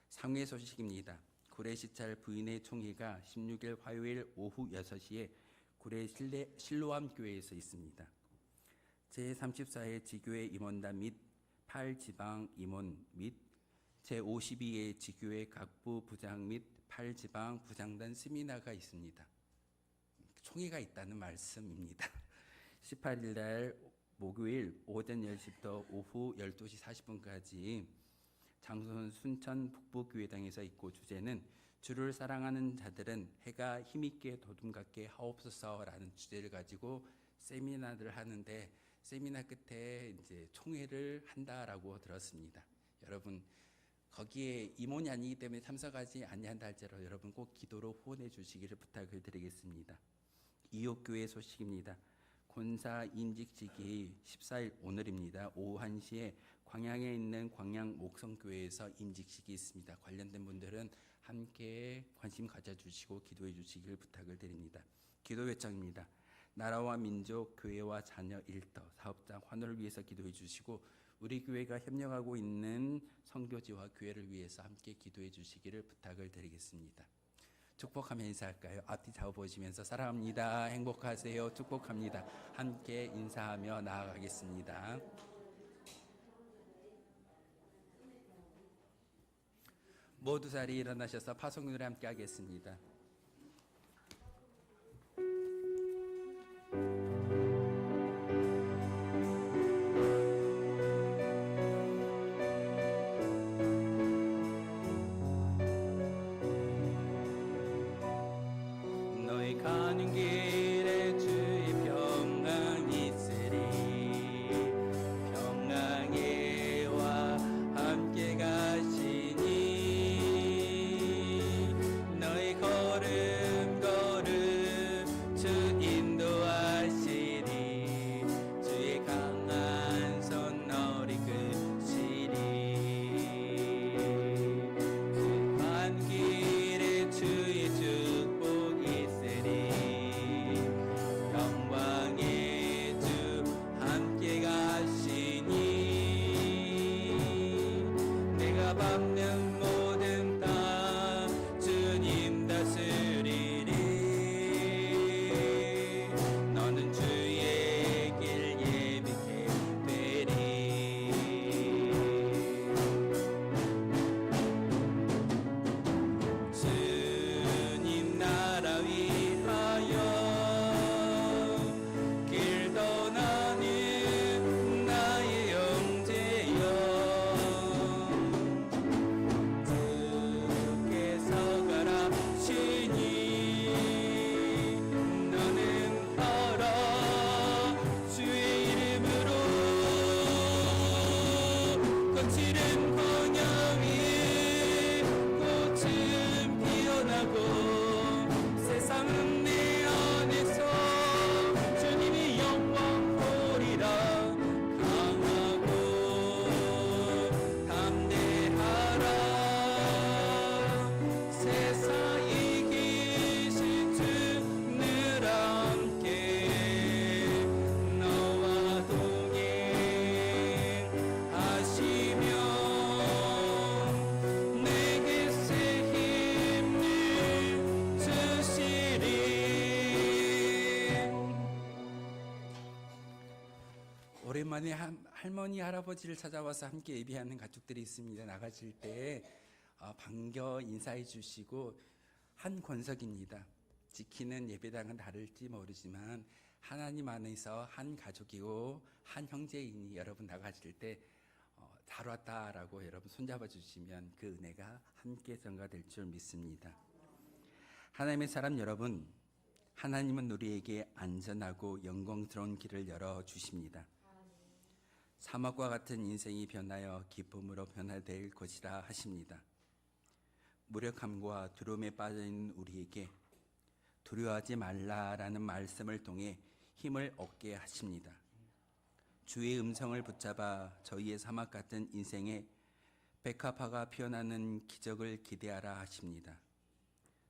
상회 소식입니다. 구례시찰 부인의 총회가 16일 화요일 오후 6시에 구례 실로암 교회에서 있습니다. 제34회 지교회 임원단 및 8지방 임원 및 제52회 지교회 각부 부장 및 8지방 부장단 세미나가 있습니다. 총회가 있다는 말씀입니다. 18일 날 목요일 오전 10시부터 오후 12시 40분까지 장소는 순천 북부교회당에서 있고 주제는 주를 사랑하는 자들은 해가 힘있게 도둠같게 하옵소서라는 주제를 가지고 세미나를 하는데 세미나 끝에 이제 총회를 한다라고 들었습니다. 여러분 거기에 임원이 아니기 때문에 참석하지 아니한다 할지라도 여러분 꼭 기도로 후원해 주시기를 부탁을 드리겠습니다. 이옥교회 소식입니다. 권사 임직식이 14일 오늘입니다. 오후 1시에 광양에 있는 광양 목성교회에서 임직식이 있습니다. 관련된 분들은 함께 관심 가져주시고 기도해 주시길 부탁을 드립니다. 기도 요청입니다. 나라와 민족, 교회와 자녀, 일터, 사업장, 환호를 위해서 기도해 주시고 우리 교회가 협력하고 있는 선교지와 교회를 위해서 함께 기도해 주시기를 부탁을 드리겠습니다. 축복하며 인사할까요? 앞뒤 좌우 보시면서 사랑합니다. 행복하세요. 축복합니다. 함께 인사하며 나아가겠습니다. 모두 자리에 일어나셔서 파송 노래 함께 하겠습니다. 너희 가는 길에 주의 평강 있으리. 평강해와 함께 가시니 너희 걸음 걸음 주 인도하시리. 주의 강한 손 너리 끄시리. 주 간 길에 주의 축복 있으리. 영광의 주 함께 가시니 내가 밟는 모든 땅 주님 다스리리. 너는 주의 길 예비케 되리. 주님 나라 위하여 길 떠나는 나의 형제여. 주께서 가라시니 너는 걸어 주의 이름으로. 거칠은 광야 위에 꽃은 피어나고 세상은 내 안에서 주님이 영광 보리라. 강하고 담대하라. 세상에 계신 주 늘 함께 너와 동행하시며 내게 새 힘을 주시리. 오랜만에 할머니 할아버지를 찾아와서 함께 예배하는 가족들이 있습니다. 나가실 때 반겨 인사해 주시고 한 권석입니다. 지키는 예배당은 다를지 모르지만 하나님 안에서 한 가족이고 한 형제이니 여러분 나가실 때 잘 왔다라고 여러분 손잡아 주시면 그 은혜가 함께 전가될 줄 믿습니다. 하나님의 사람 여러분, 하나님은 우리에게 안전하고 영광스러운 길을 열어 주십니다. 사막과 같은 인생이 변하여 기쁨으로 변화될 것이라 하십니다. 무력함과 두려움에 빠져있는 우리에게 두려워하지 말라라는 말씀을 통해 힘을 얻게 하십니다. 주의 음성을 붙잡아 저희의 사막 같은 인생에 백합화가 피어나는 기적을 기대하라 하십니다.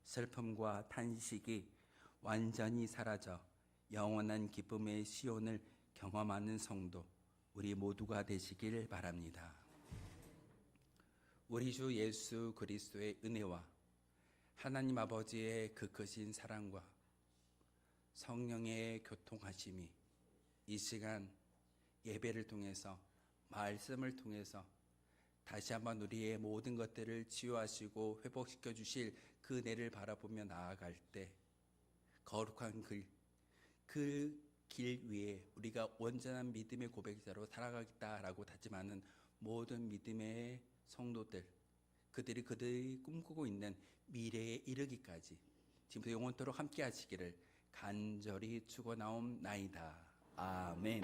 슬픔과 탄식이 완전히 사라져 영원한 기쁨의 시온을 경험하는 성도 우리 모두가 되시길 바랍니다. 우리 주 예수 그리스도의 은혜와 하나님 아버지의 그 크신 사랑과 성령의 교통하심이 이 시간 예배를 통해서 말씀을 통해서 다시 한번 우리의 모든 것들을 치유하시고 회복시켜 주실 그 은혜를 바라보며 나아갈 때 거룩한 그 길 위에 우리가 온전한 믿음의 고백자로 살아가겠다라고 다짐하는 모든 믿음의 성도들, 그들이 꿈꾸고 있는 미래에 이르기까지 지금부터 영원토록 함께 하시기를 간절히 축원하옵나이다. 아멘.